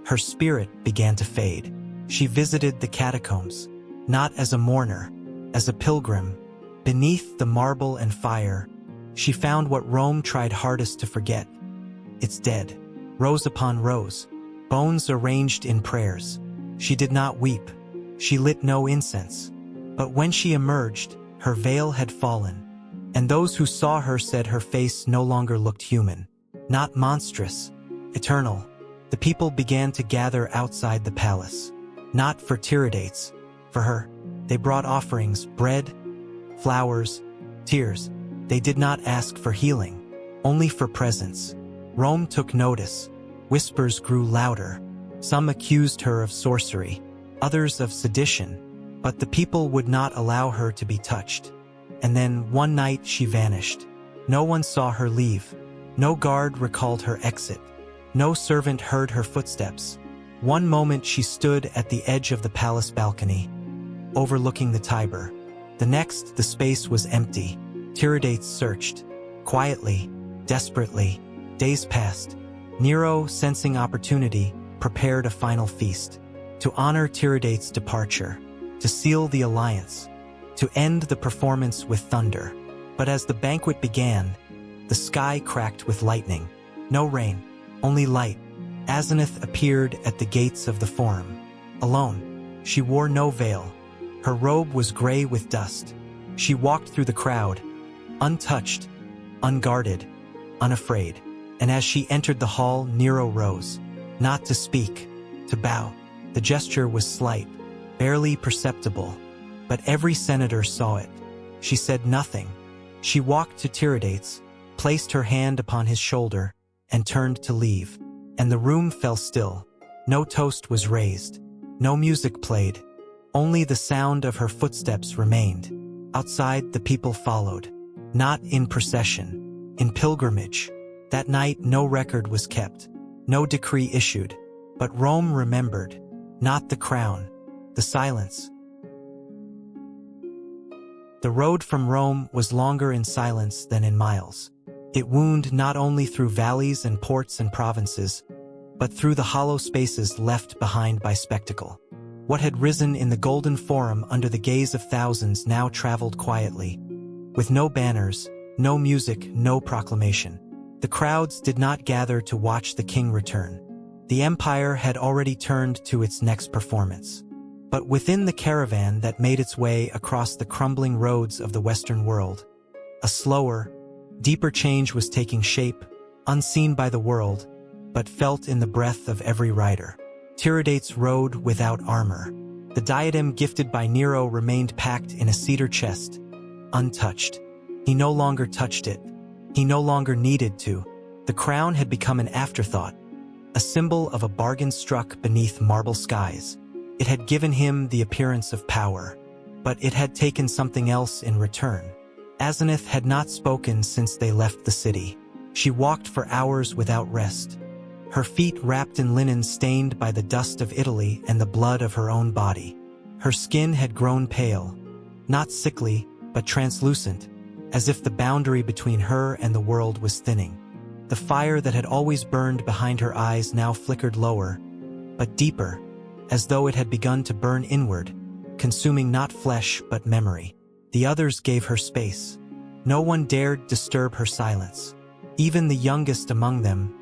her spirit began to fade. She visited the catacombs, not as a mourner, as a pilgrim. Beneath the marble and fire, she found what Rome tried hardest to forget. Its dead, rows upon rows, bones arranged in prayers. She did not weep. She lit no incense. But when she emerged, her veil had fallen, and those who saw her said her face no longer looked human, not monstrous, eternal. The people began to gather outside the palace, not for Tiridates, for her. They brought offerings, bread, flowers, tears. They did not ask for healing. only for presence. Rome took notice. Whispers grew louder. Some accused her of sorcery, others of sedition, but the people would not allow her to be touched. And then one night she vanished. No one saw her leave. No guard recalled her exit. No servant heard her footsteps. One moment she stood at the edge of the palace balcony, overlooking the Tiber. The next, the space was empty. Tiridates searched. Quietly, desperately. Days passed. Nero, sensing opportunity, prepared a final feast. To honor Tiridates' departure. To seal the alliance. To end the performance with thunder. But as the banquet began, the sky cracked with lightning. No rain, only light. Azenith appeared at the gates of the forum. Alone, she wore no veil. Her robe was gray with dust. She walked through the crowd, untouched, unguarded, unafraid. And as she entered the hall, Nero rose, not to speak, to bow. The gesture was slight, barely perceptible, but every senator saw it. She said nothing. She walked to Tiridates, placed her hand upon his shoulder, and turned to leave. And the room fell still. No toast was raised. No music played. Only the sound of her footsteps remained. Outside, the people followed. Not in procession, in pilgrimage. That night, no record was kept. No decree issued. But Rome remembered. Not the crown. The silence. The road from Rome was longer in silence than in miles. It wound not only through valleys and ports and provinces, but through the hollow spaces left behind by spectacle. What had risen in the golden forum under the gaze of thousands now traveled quietly, with no banners, no music, no proclamation. The crowds did not gather to watch the king return. The empire had already turned to its next performance. But within the caravan that made its way across the crumbling roads of the Western world, a slower, deeper change was taking shape, unseen by the world, but felt in the breath of every rider. Tiridates rode without armor. The diadem gifted by Nero remained packed in a cedar chest, untouched. He no longer touched it. He no longer needed to. The crown had become an afterthought, a symbol of a bargain struck beneath marble skies. It had given him the appearance of power, but it had taken something else in return. Azenith had not spoken since they left the city. She walked for hours without rest, her feet wrapped in linen stained by the dust of Italy and the blood of her own body. Her skin had grown pale, not sickly, but translucent, as if the boundary between her and the world was thinning. The fire that had always burned behind her eyes now flickered lower, but deeper, as though it had begun to burn inward, consuming not flesh but memory. The others gave her space. No one dared disturb her silence. Even the youngest among them,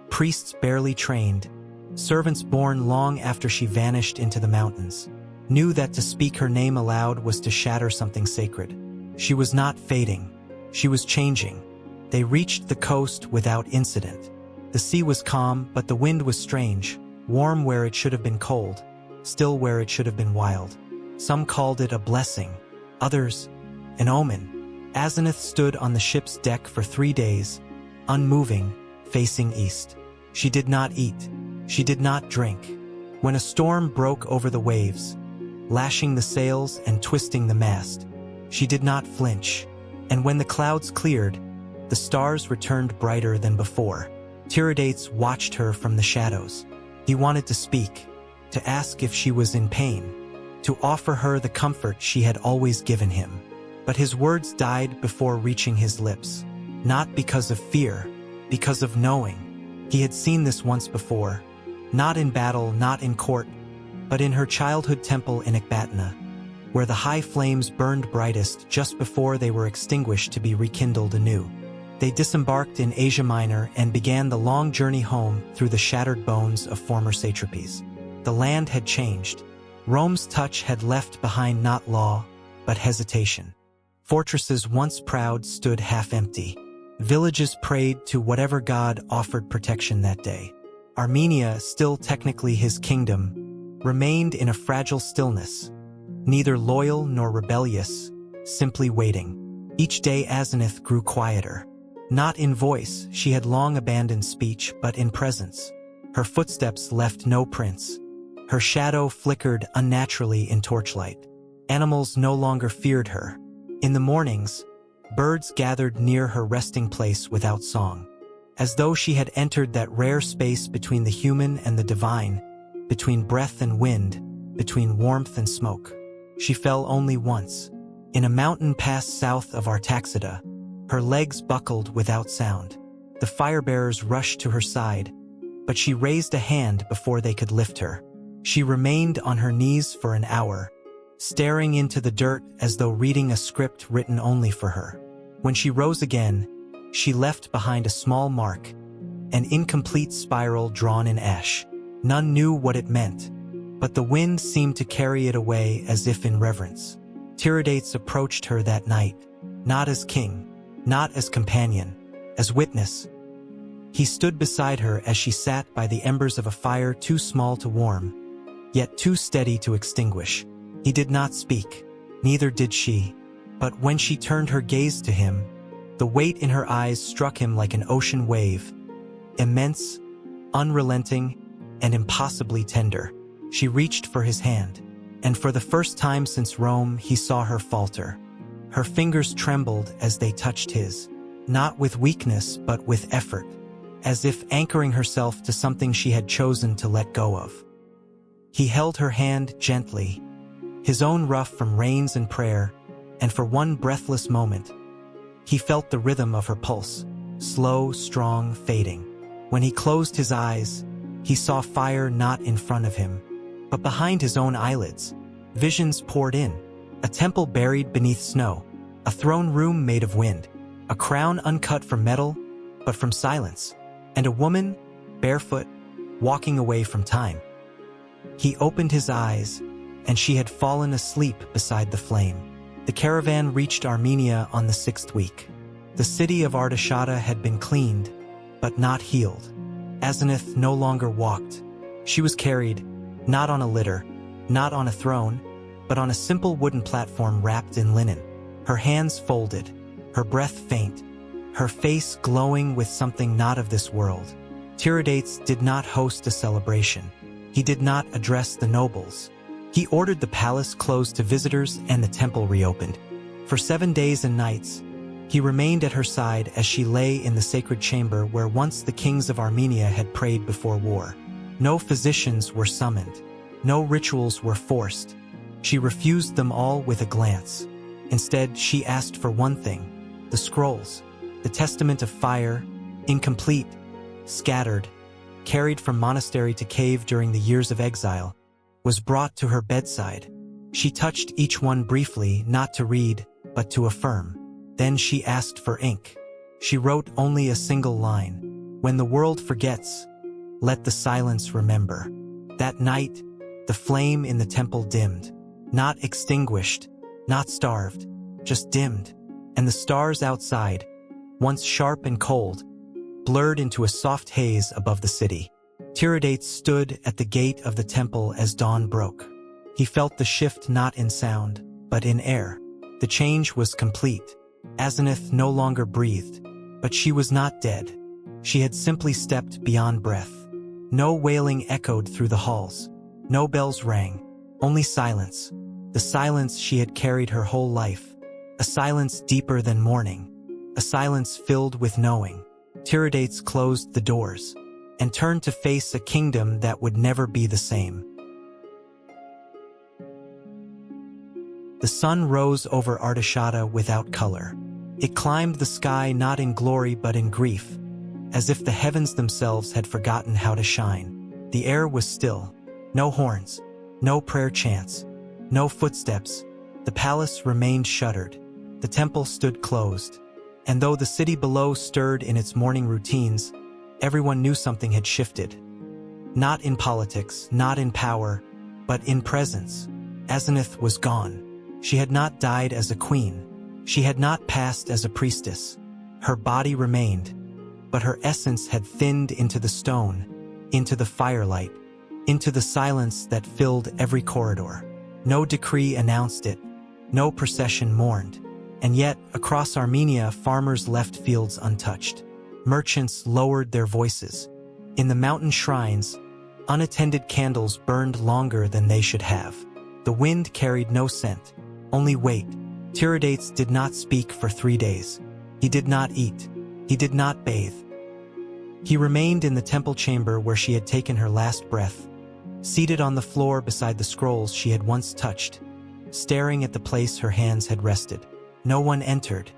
priests barely trained, servants born long after she vanished into the mountains, knew that to speak her name aloud was to shatter something sacred. She was not fading. She was changing. They reached the coast without incident. The sea was calm, but the wind was strange, warm where it should have been cold, still where it should have been wild. Some called it a blessing, others, an omen. Azenith stood on the ship's deck for 3 days, unmoving, facing east. She did not eat. She did not drink. When a storm broke over the waves, lashing the sails and twisting the mast, she did not flinch. And when the clouds cleared, the stars returned brighter than before. Tiridates watched her from the shadows. He wanted to speak, to ask if she was in pain, to offer her the comfort she had always given him. But his words died before reaching his lips, not because of fear, because of knowing. He had seen this once before, not in battle, not in court, but in her childhood temple in Ecbatana, where the high flames burned brightest just before they were extinguished to be rekindled anew. They disembarked in Asia Minor and began the long journey home through the shattered bones of former satrapies. The land had changed. Rome's touch had left behind not law, but hesitation. Fortresses once proud stood half-empty. Villages prayed to whatever god offered protection that day. Armenia, still technically his kingdom, remained in a fragile stillness, neither loyal nor rebellious, simply waiting. Each day Azenith grew quieter. Not in voice, she had long abandoned speech, but in presence. Her footsteps left no prints. Her shadow flickered unnaturally in torchlight. Animals no longer feared her. In the mornings, birds gathered near her resting place without song. As though she had entered that rare space between the human and the divine, between breath and wind, between warmth and smoke. She fell only once. In a mountain pass south of Artaxata, her legs buckled without sound. The fire-bearers rushed to her side, but she raised a hand before they could lift her. She remained on her knees for an hour, staring into the dirt as though reading a script written only for her. When she rose again, she left behind a small mark, an incomplete spiral drawn in ash. None knew what it meant, but the wind seemed to carry it away as if in reverence. Tiridates approached her that night, not as king, not as companion, as witness. He stood beside her as she sat by the embers of a fire too small to warm, yet too steady to extinguish. He did not speak, neither did she, but when she turned her gaze to him, the weight in her eyes struck him like an ocean wave, immense, unrelenting, and impossibly tender. She reached for his hand, and for the first time since Rome, he saw her falter. Her fingers trembled as they touched his, not with weakness but with effort, as if anchoring herself to something she had chosen to let go of. He held her hand gently, his own rough from rains and prayer, and for one breathless moment, he felt the rhythm of her pulse, slow, strong, fading. When he closed his eyes, he saw fire not in front of him, but behind his own eyelids. Visions poured in, a temple buried beneath snow, a throne room made of wind, a crown uncut from metal, but from silence, and a woman, barefoot, walking away from time. He opened his eyes, and she had fallen asleep beside the flame. The caravan reached Armenia on the 6th week. The city of Artashata had been cleaned, but not healed. Azenith no longer walked. She was carried, not on a litter, not on a throne, but on a simple wooden platform wrapped in linen. Her hands folded, her breath faint, her face glowing with something not of this world. Tiridates did not host a celebration. He did not address the nobles. He ordered the palace closed to visitors and the temple reopened. For 7 days and nights, he remained at her side as she lay in the sacred chamber where once the kings of Armenia had prayed before war. No physicians were summoned. No rituals were forced. She refused them all with a glance. Instead, she asked for one thing: the scrolls, the testament of fire, incomplete, scattered, carried from monastery to cave during the years of exile, was brought to her bedside. She touched each one briefly, not to read, but to affirm. Then she asked for ink. She wrote only a single line: "When the world forgets, let the silence remember." That night, the flame in the temple dimmed, not extinguished, not starved, just dimmed, and the stars outside, once sharp and cold, blurred into a soft haze above the city. Tiridates stood at the gate of the temple as dawn broke. He felt the shift not in sound, but in air. The change was complete. Azenith no longer breathed, but she was not dead. She had simply stepped beyond breath. No wailing echoed through the halls. No bells rang. Only silence. The silence she had carried her whole life. A silence deeper than mourning. A silence filled with knowing. Tiridates closed the doors and turned to face a kingdom that would never be the same. The sun rose over Artashata without color. It climbed the sky not in glory but in grief, as if the heavens themselves had forgotten how to shine. The air was still. No horns, no prayer chants, no footsteps. The palace remained shuttered. The temple stood closed. And though the city below stirred in its morning routines, everyone knew something had shifted. Not in politics, not in power, but in presence. Azenith was gone. She had not died as a queen. She had not passed as a priestess. Her body remained, but her essence had thinned into the stone, into the firelight, into the silence that filled every corridor. No decree announced it. No procession mourned. And yet, across Armenia, farmers left fields untouched. Merchants lowered their voices. In the mountain shrines, unattended candles burned longer than they should have. The wind carried no scent, only weight. Tiridates did not speak for 3 days. He did not eat. He did not bathe. He remained in the temple chamber where she had taken her last breath, seated on the floor beside the scrolls she had once touched, staring at the place her hands had rested. No one entered.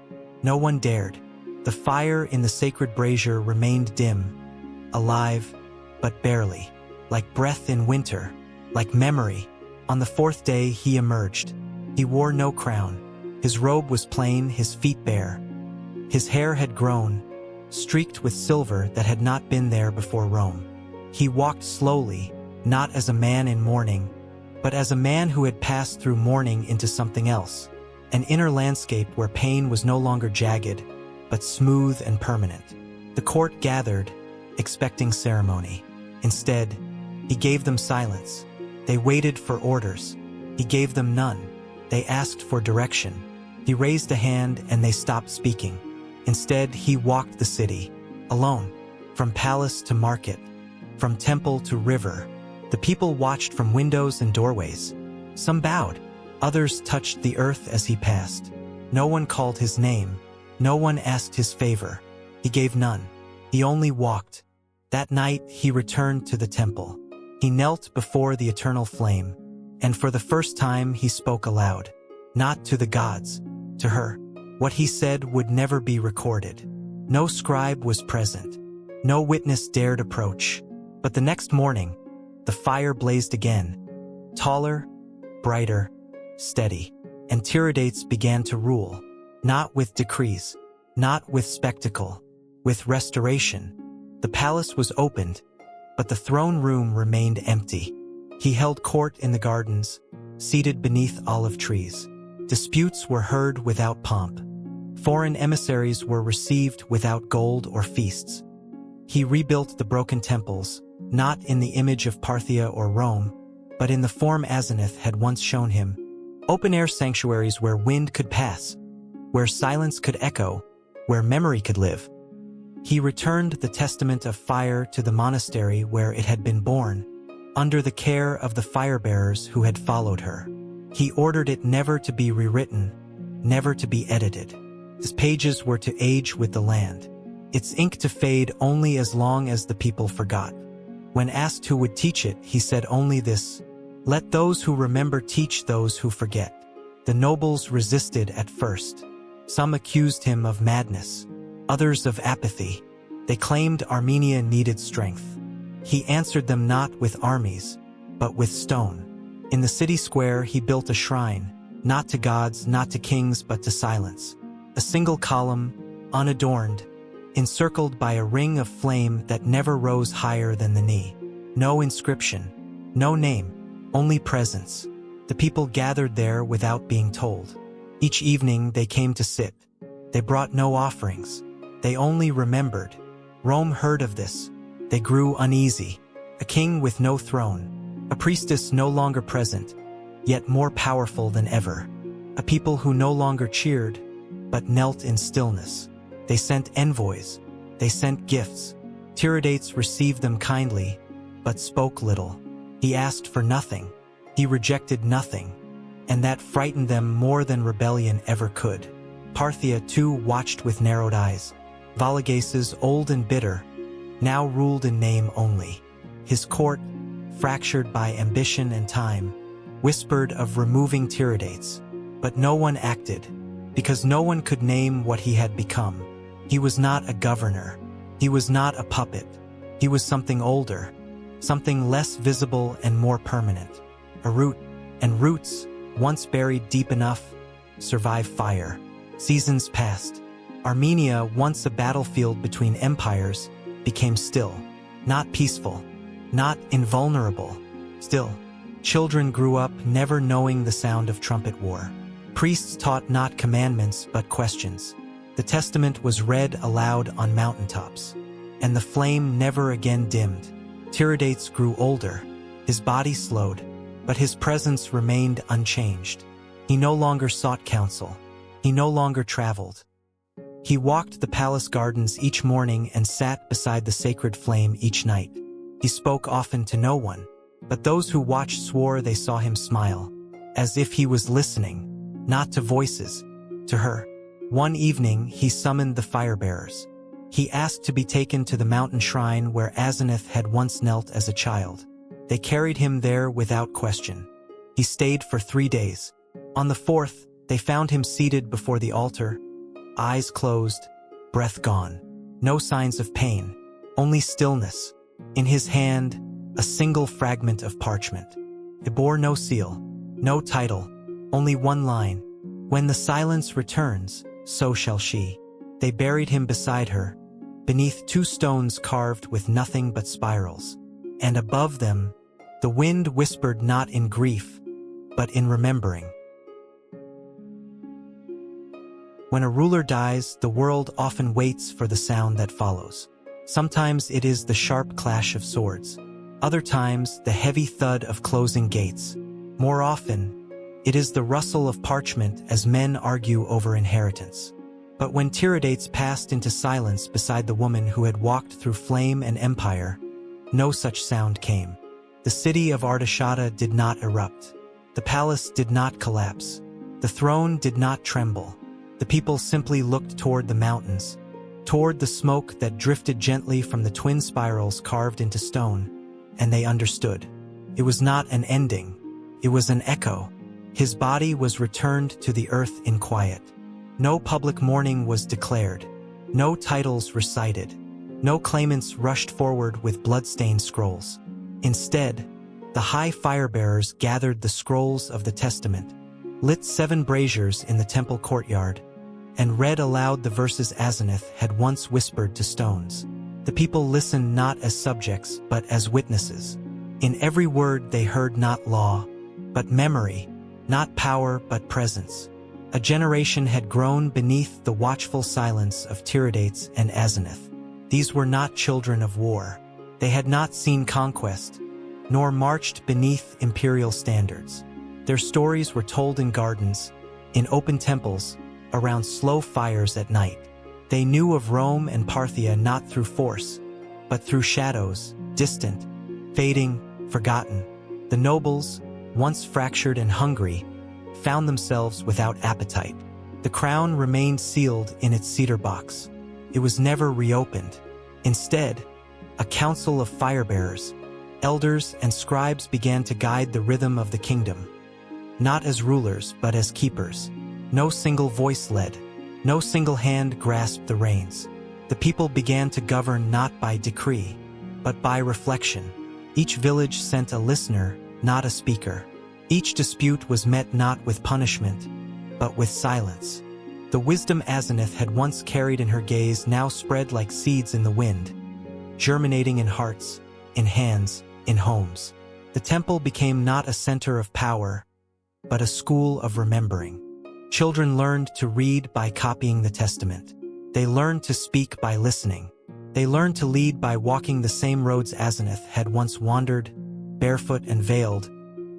No one dared. The fire in the sacred brazier remained dim, alive, but barely, like breath in winter, like memory. On the 4th day he emerged. He wore no crown. His robe was plain, his feet bare. His hair had grown, streaked with silver that had not been there before Rome. He walked slowly, not as a man in mourning, but as a man who had passed through mourning into something else, an inner landscape where pain was no longer jagged, but smooth and permanent. The court gathered, expecting ceremony. Instead, he gave them silence. They waited for orders. He gave them none. They asked for direction. He raised a hand and they stopped speaking. Instead, he walked the city, alone, from palace to market, from temple to river. The people watched from windows and doorways. Some bowed. Others touched the earth as he passed. No one called his name. No one asked his favor. He gave none. He only walked. That night, he returned to the temple. He knelt before the eternal flame, and for the first time he spoke aloud. Not to the gods, to her. What he said would never be recorded. No scribe was present. No witness dared approach. But the next morning, the fire blazed again. Taller, brighter, steady. And Tiridates began to rule. Not with decrees. Not with spectacle. With restoration. The palace was opened, but the throne room remained empty. He held court in the gardens, seated beneath olive trees. Disputes were heard without pomp. Foreign emissaries were received without gold or feasts. He rebuilt the broken temples, not in the image of Parthia or Rome, but in the form Azenith had once shown him. Open-air sanctuaries where wind could pass, where silence could echo, where memory could live. He returned the testament of fire to the monastery where it had been born, under the care of the fire-bearers who had followed her. He ordered it never to be rewritten, never to be edited. Its pages were to age with the land, its ink to fade only as long as the people forgot. When asked who would teach it, he said only this: "Let those who remember teach those who forget." The nobles resisted at first. Some accused him of madness, others of apathy. They claimed Armenia needed strength. He answered them not with armies, but with stone. In the city square he built a shrine, not to gods, not to kings, but to silence. A single column, unadorned, encircled by a ring of flame that never rose higher than the knee. No inscription, no name, only presence. The people gathered there without being told. Each evening they came to sit. They brought no offerings. They only remembered. Rome heard of this. They grew uneasy. A king with no throne. A priestess no longer present, yet more powerful than ever. A people who no longer cheered, but knelt in stillness. They sent envoys. They sent gifts. Tiridates received them kindly, but spoke little. He asked for nothing. He rejected nothing. And that frightened them more than rebellion ever could. Parthia, too, watched with narrowed eyes. Valigases, old and bitter, now ruled in name only. His court, fractured by ambition and time, whispered of removing Tiridates. But no one acted, because no one could name what he had become. He was not a governor. He was not a puppet. He was something older, something less visible and more permanent. A root, and roots, once buried deep enough, survive fire. Seasons passed. Armenia, once a battlefield between empires, became still, not peaceful, not invulnerable. Still, children grew up never knowing the sound of trumpet war. Priests taught not commandments but questions. The testament was read aloud on mountaintops, and the flame never again dimmed. Tiridates grew older. His body slowed, but his presence remained unchanged. He no longer sought counsel. He no longer traveled. He walked the palace gardens each morning and sat beside the sacred flame each night. He spoke often to no one, but those who watched swore they saw him smile, as if he was listening, not to voices, to her. One evening, he summoned the fire-bearers. He asked to be taken to the mountain shrine where Azenith had once knelt as a child. They carried him there without question. He stayed for 3 days. On the 4th, they found him seated before the altar, eyes closed, breath gone. No signs of pain, only stillness. In his hand, a single fragment of parchment. It bore no seal, no title, only one line. When the silence returns, so shall she. They buried him beside her, beneath 2 stones carved with nothing but spirals. And above them, the wind whispered not in grief, but in remembering. When a ruler dies, the world often waits for the sound that follows. Sometimes it is the sharp clash of swords. Other times, the heavy thud of closing gates. More often, it is the rustle of parchment as men argue over inheritance. But when Tiridates passed into silence beside the woman who had walked through flame and empire, no such sound came. The city of Artashata did not erupt. The palace did not collapse. The throne did not tremble. The people simply looked toward the mountains, toward the smoke that drifted gently from the twin spirals carved into stone, and they understood. It was not an ending. It was an echo. His body was returned to the earth in quiet. No public mourning was declared. No titles recited. No claimants rushed forward with blood-stained scrolls. Instead, the high fire-bearers gathered the scrolls of the testament, lit 7 braziers in the temple courtyard, and read aloud the verses Azenith had once whispered to stones. The people listened not as subjects, but as witnesses. In every word they heard not law, but memory, not power, but presence. A generation had grown beneath the watchful silence of Tiridates and Azenith. These were not children of war. They had not seen conquest, nor marched beneath imperial standards. Their stories were told in gardens, in open temples, around slow fires at night. They knew of Rome and Parthia not through force, but through shadows, distant, fading, forgotten. The nobles, once fractured and hungry, found themselves without appetite. The crown remained sealed in its cedar box. It was never reopened. Instead, a council of fire-bearers, elders and scribes began to guide the rhythm of the kingdom. Not as rulers, but as keepers. No single voice led. No single hand grasped the reins. The people began to govern not by decree, but by reflection. Each village sent a listener, not a speaker. Each dispute was met not with punishment, but with silence. The wisdom Azenith had once carried in her gaze now spread like seeds in the wind, germinating in hearts, in hands, in homes. The temple became not a center of power, but a school of remembering. Children learned to read by copying the testament. They learned to speak by listening. They learned to lead by walking the same roads Azenith had once wandered, barefoot and veiled,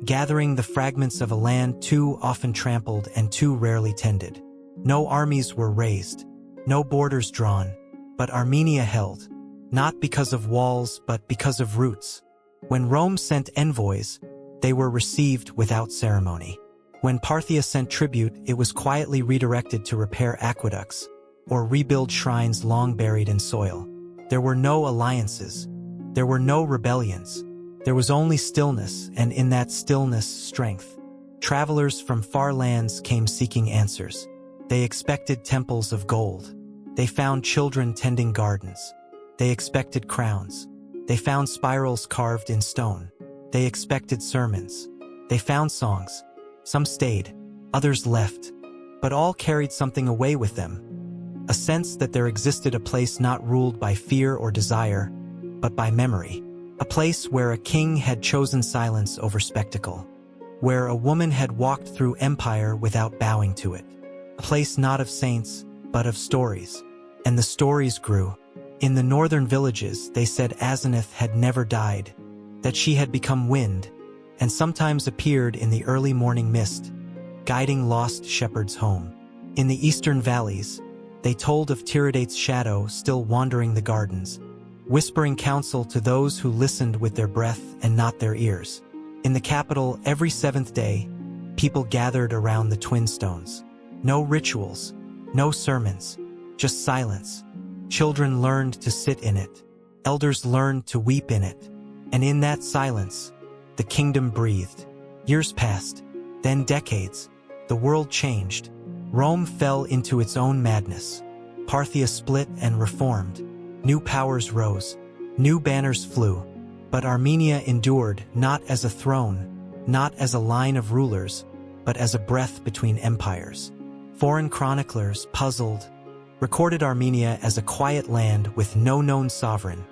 gathering the fragments of a land too often trampled and too rarely tended. No armies were raised, no borders drawn, but Armenia held, not because of walls but because of roots. When Rome sent envoys, they were received without ceremony. When Parthia sent tribute, it was quietly redirected to repair aqueducts or rebuild shrines long buried in soil. There were no alliances. There were no rebellions. There was only stillness, and in that stillness, strength. Travelers from far lands came seeking answers. They expected temples of gold. They found children tending gardens. They expected crowns. They found spirals carved in stone. They expected sermons. They found songs. Some stayed, others left, but all carried something away with them. A sense that there existed a place not ruled by fear or desire, but by memory. A place where a king had chosen silence over spectacle. Where a woman had walked through empire without bowing to it. A place not of saints, but of stories. And the stories grew. In the northern villages, they said Azenith had never died, that she had become wind, and sometimes appeared in the early morning mist, guiding lost shepherds home. In the eastern valleys, they told of Tiridates' shadow still wandering the gardens, whispering counsel to those who listened with their breath and not their ears. In the capital, every seventh day, people gathered around the twin stones. No rituals, no sermons, just silence. Children learned to sit in it. Elders learned to weep in it. And in that silence, the kingdom breathed. Years passed, then decades. The world changed. Rome fell into its own madness. Parthia split and reformed. New powers rose. New banners flew. But Armenia endured, not as a throne, not as a line of rulers, but as a breath between empires. Foreign chroniclers, puzzled, recorded Armenia as a quiet land with no known sovereign,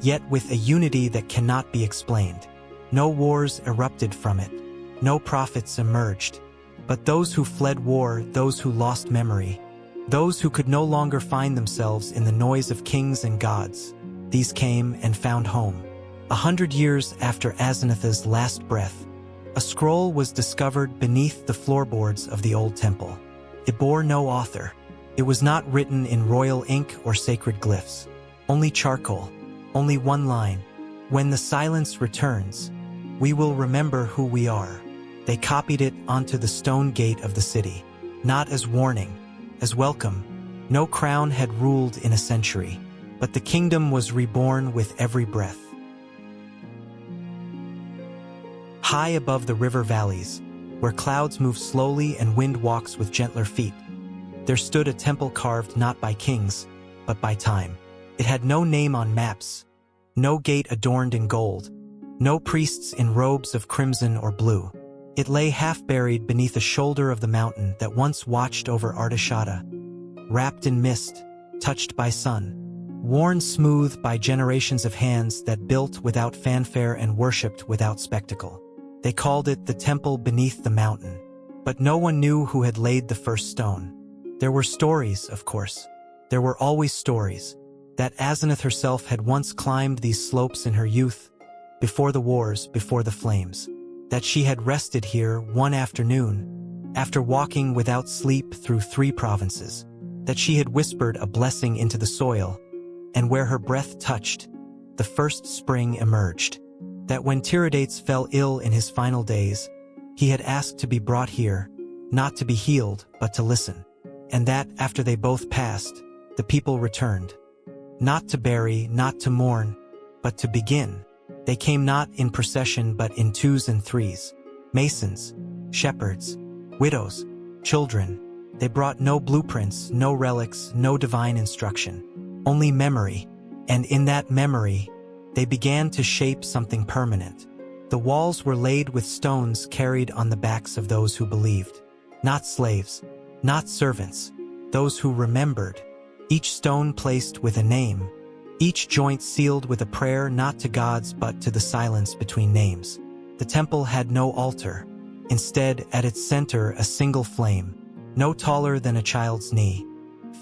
yet with a unity that cannot be explained. No wars erupted from it. No prophets emerged. But those who fled war, those who lost memory, those who could no longer find themselves in the noise of kings and gods, these came and found home. 100 years after Azenith's last breath, a scroll was discovered beneath the floorboards of the old temple. It bore no author. It was not written in royal ink or sacred glyphs. Only charcoal. Only one line. When the silence returns, we will remember who we are. They copied it onto the stone gate of the city, not as warning, as welcome. No crown had ruled in a century, but the kingdom was reborn with every breath. High above the river valleys, where clouds move slowly and wind walks with gentler feet, there stood a temple carved not by kings, but by time. It had no name on maps, no gate adorned in gold, no priests in robes of crimson or blue. It lay half-buried beneath a shoulder of the mountain that once watched over Artashata, wrapped in mist, touched by sun, worn smooth by generations of hands that built without fanfare and worshipped without spectacle. They called it the temple beneath the mountain, but no one knew who had laid the first stone. There were stories, of course. There were always stories. That Azenith herself had once climbed these slopes in her youth, before the wars, before the flames. That she had rested here one afternoon, after walking without sleep through 3 provinces. That she had whispered a blessing into the soil, and where her breath touched, the first spring emerged. That when Tiridates fell ill in his final days, he had asked to be brought here, not to be healed, but to listen. And that, after they both passed, the people returned. Not to bury, not to mourn, but to begin. They came not in procession but in 2s and 3s. Masons, shepherds, widows, children. They brought no blueprints, no relics, no divine instruction. Only memory. And in that memory, they began to shape something permanent. The walls were laid with stones carried on the backs of those who believed. Not slaves, not servants, those who remembered. Each stone placed with a name, each joint sealed with a prayer not to gods but to the silence between names. The temple had no altar. Instead, at its center, a single flame, no taller than a child's knee,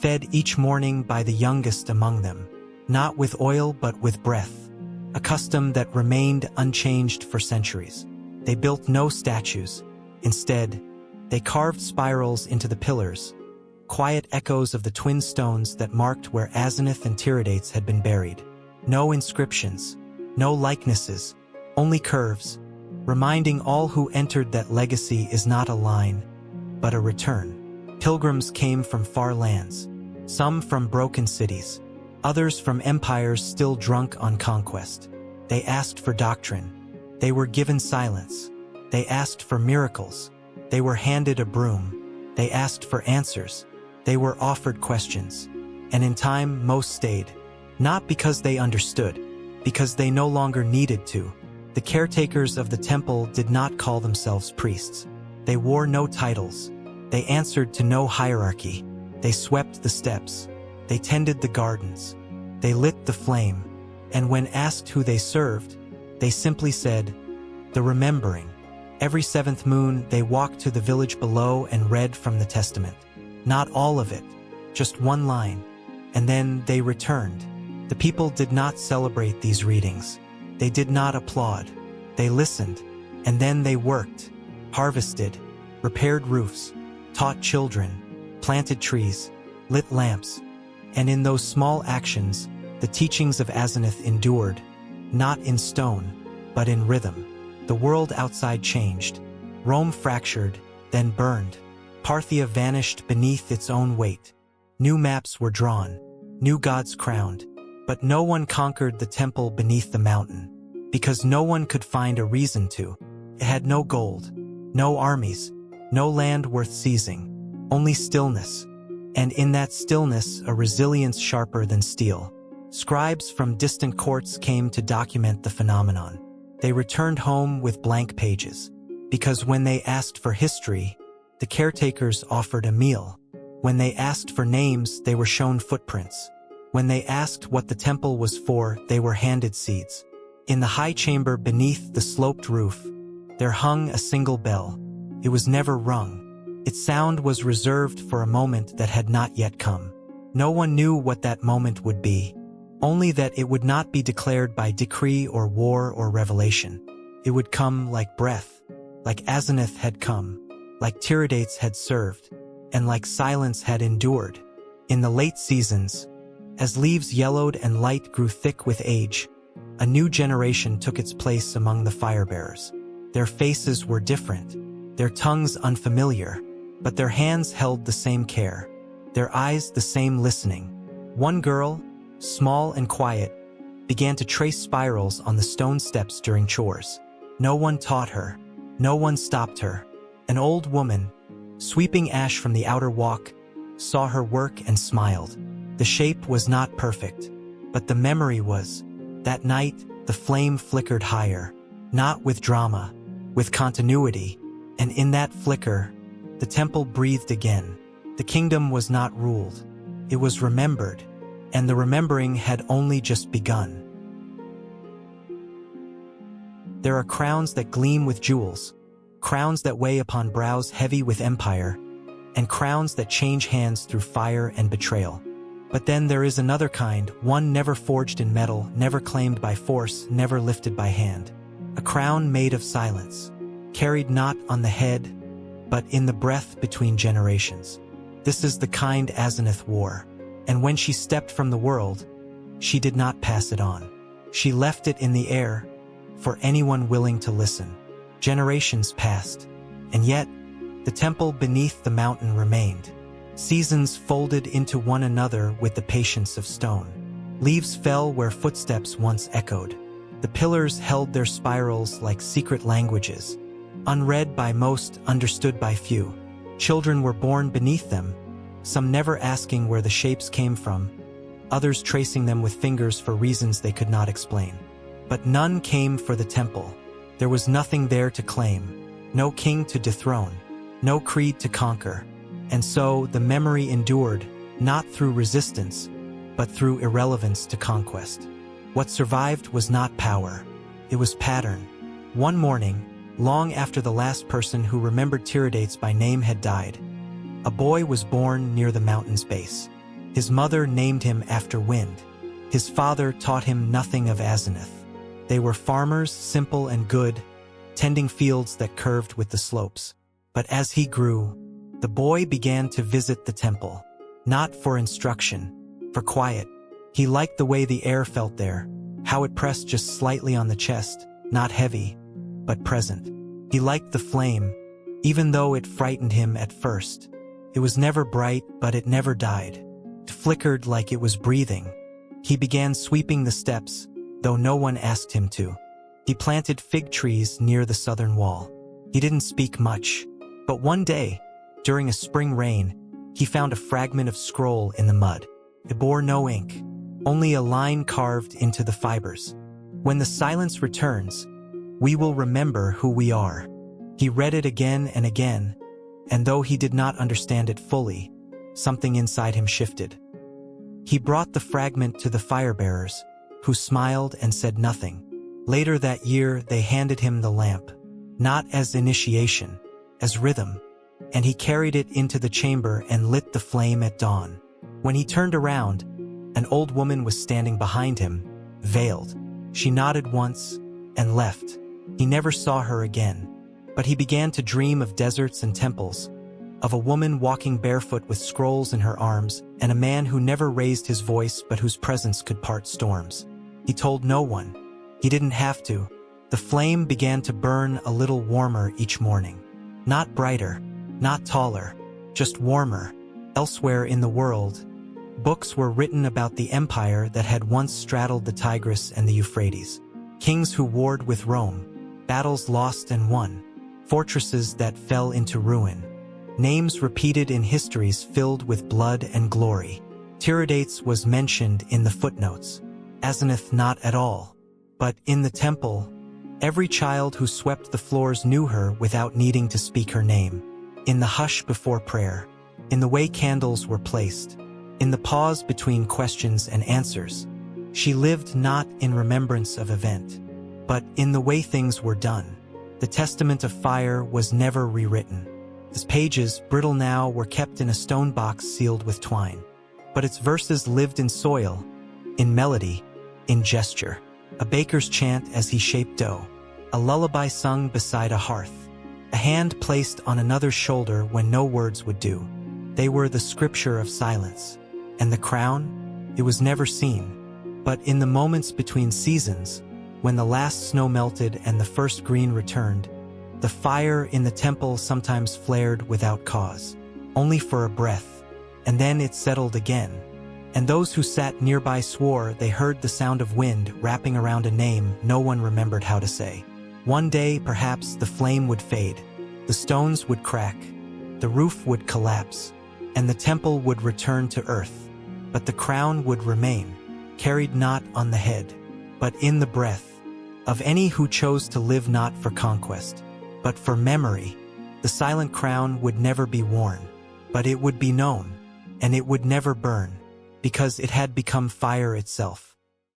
fed each morning by the youngest among them, not with oil but with breath, a custom that remained unchanged for centuries. They built no statues. Instead, they carved spirals into the pillars, quiet echoes of the twin stones that marked where Azenith and Tiridates had been buried. No inscriptions, no likenesses, only curves, reminding all who entered that legacy is not a line, but a return. Pilgrims came from far lands, some from broken cities, others from empires still drunk on conquest. They asked for doctrine. They were given silence. They asked for miracles. They were handed a broom. They asked for answers. They were offered questions. And in time, most stayed. Not because they understood, because they no longer needed to. The caretakers of the temple did not call themselves priests. They wore no titles. They answered to no hierarchy. They swept the steps. They tended the gardens. They lit the flame. And when asked who they served, they simply said, the remembering. Every 7th moon, they walked to the village below and read from the Testament. Not all of it, just one line. And then they returned. The people did not celebrate these readings. They did not applaud. They listened. And then they worked, harvested, repaired roofs, taught children, planted trees, lit lamps, and in those small actions, the teachings of Azenith endured, not in stone, but in rhythm. The world outside changed. Rome fractured, then burned. Parthia vanished beneath its own weight. New maps were drawn, new gods crowned, but no one conquered the temple beneath the mountain, because no one could find a reason to. It had no gold, no armies, no land worth seizing, only stillness, and in that stillness a resilience sharper than steel. Scribes from distant courts came to document the phenomenon. They returned home with blank pages, because when they asked for history, the caretakers offered a meal. When they asked for names, they were shown footprints. When they asked what the temple was for, they were handed seeds. In the high chamber beneath the sloped roof, there hung a single bell. It was never rung. Its sound was reserved for a moment that had not yet come. No one knew what that moment would be, only that it would not be declared by decree or war or revelation. It would come like breath, like Azenith had come, like Tiridates had served, and like silence had endured. In the late seasons, as leaves yellowed and light grew thick with age, a new generation took its place among the fire-bearers. Their faces were different, their tongues unfamiliar, but their hands held the same care, their eyes the same listening. One girl, small and quiet, began to trace spirals on the stone steps during chores. No one taught her, no one stopped her. An old woman, sweeping ash from the outer walk, saw her work and smiled. The shape was not perfect, but the memory was. That night, the flame flickered higher, not with drama, with continuity, and in that flicker, the temple breathed again. The kingdom was not ruled, it was remembered, and the remembering had only just begun. There are crowns that gleam with jewels, crowns that weigh upon brows heavy with empire, and crowns that change hands through fire and betrayal. But then there is another kind, one never forged in metal, never claimed by force, never lifted by hand. A crown made of silence, carried not on the head, but in the breath between generations. This is the kind Azenith wore, and when she stepped from the world, she did not pass it on. She left it in the air, for anyone willing to listen. Generations passed, and yet, the temple beneath the mountain remained. Seasons folded into one another with the patience of stone. Leaves fell where footsteps once echoed. The pillars held their spirals like secret languages, unread by most, understood by few. Children were born beneath them, some never asking where the shapes came from, others tracing them with fingers for reasons they could not explain. But none came for the temple. There was nothing there to claim, no king to dethrone, no creed to conquer. And so the memory endured, not through resistance, but through irrelevance to conquest. What survived was not power, it was pattern. One morning, long after the last person who remembered Tiridates by name had died, a boy was born near the mountain's base. His mother named him after wind. His father taught him nothing of Azenith. They were farmers, simple and good, tending fields that curved with the slopes. But as he grew, the boy began to visit the temple, not for instruction, for quiet. He liked the way the air felt there, how it pressed just slightly on the chest, not heavy, but present. He liked the flame, even though it frightened him at first. It was never bright, but it never died. It flickered like it was breathing. He began sweeping the steps, though no one asked him to. He planted fig trees near the southern wall. He didn't speak much, but one day, during a spring rain, he found a fragment of scroll in the mud. It bore no ink, only a line carved into the fibers. When the silence returns, we will remember who we are. He read it again and again, and though he did not understand it fully, something inside him shifted. He brought the fragment to the fire-bearers, who smiled and said nothing. Later that year, they handed him the lamp, not as initiation, as rhythm, and he carried it into the chamber and lit the flame at dawn. When he turned around, an old woman was standing behind him, veiled. She nodded once and left. He never saw her again, but he began to dream of deserts and temples, of a woman walking barefoot with scrolls in her arms, and a man who never raised his voice but whose presence could part storms. He told no one. He didn't have to. The flame began to burn a little warmer each morning. Not brighter, not taller, just warmer. Elsewhere in the world, books were written about the empire that had once straddled the Tigris and the Euphrates. Kings who warred with Rome, battles lost and won, fortresses that fell into ruin. Names repeated in histories filled with blood and glory. Tiridates was mentioned in the footnotes. Azenith not at all. But in the temple, every child who swept the floors knew her without needing to speak her name. In the hush before prayer, in the way candles were placed, in the pause between questions and answers, she lived not in remembrance of event, but in the way things were done. The testament of fire was never rewritten. Its pages, brittle now, were kept in a stone box sealed with twine. But its verses lived in soil, in melody, in gesture. A baker's chant as he shaped dough, a lullaby sung beside a hearth, a hand placed on another's shoulder when no words would do. They were the scripture of silence. And the crown? It was never seen. But in the moments between seasons, when the last snow melted and the first green returned, the fire in the temple sometimes flared without cause, only for a breath, and then it settled again. And those who sat nearby swore they heard the sound of wind wrapping around a name no one remembered how to say. One day, perhaps, the flame would fade, the stones would crack, the roof would collapse, and the temple would return to earth. But the crown would remain, carried not on the head, but in the breath, of any who chose to live not for conquest, but for memory. The silent crown would never be worn, but it would be known, and it would never burn, because it had become fire itself.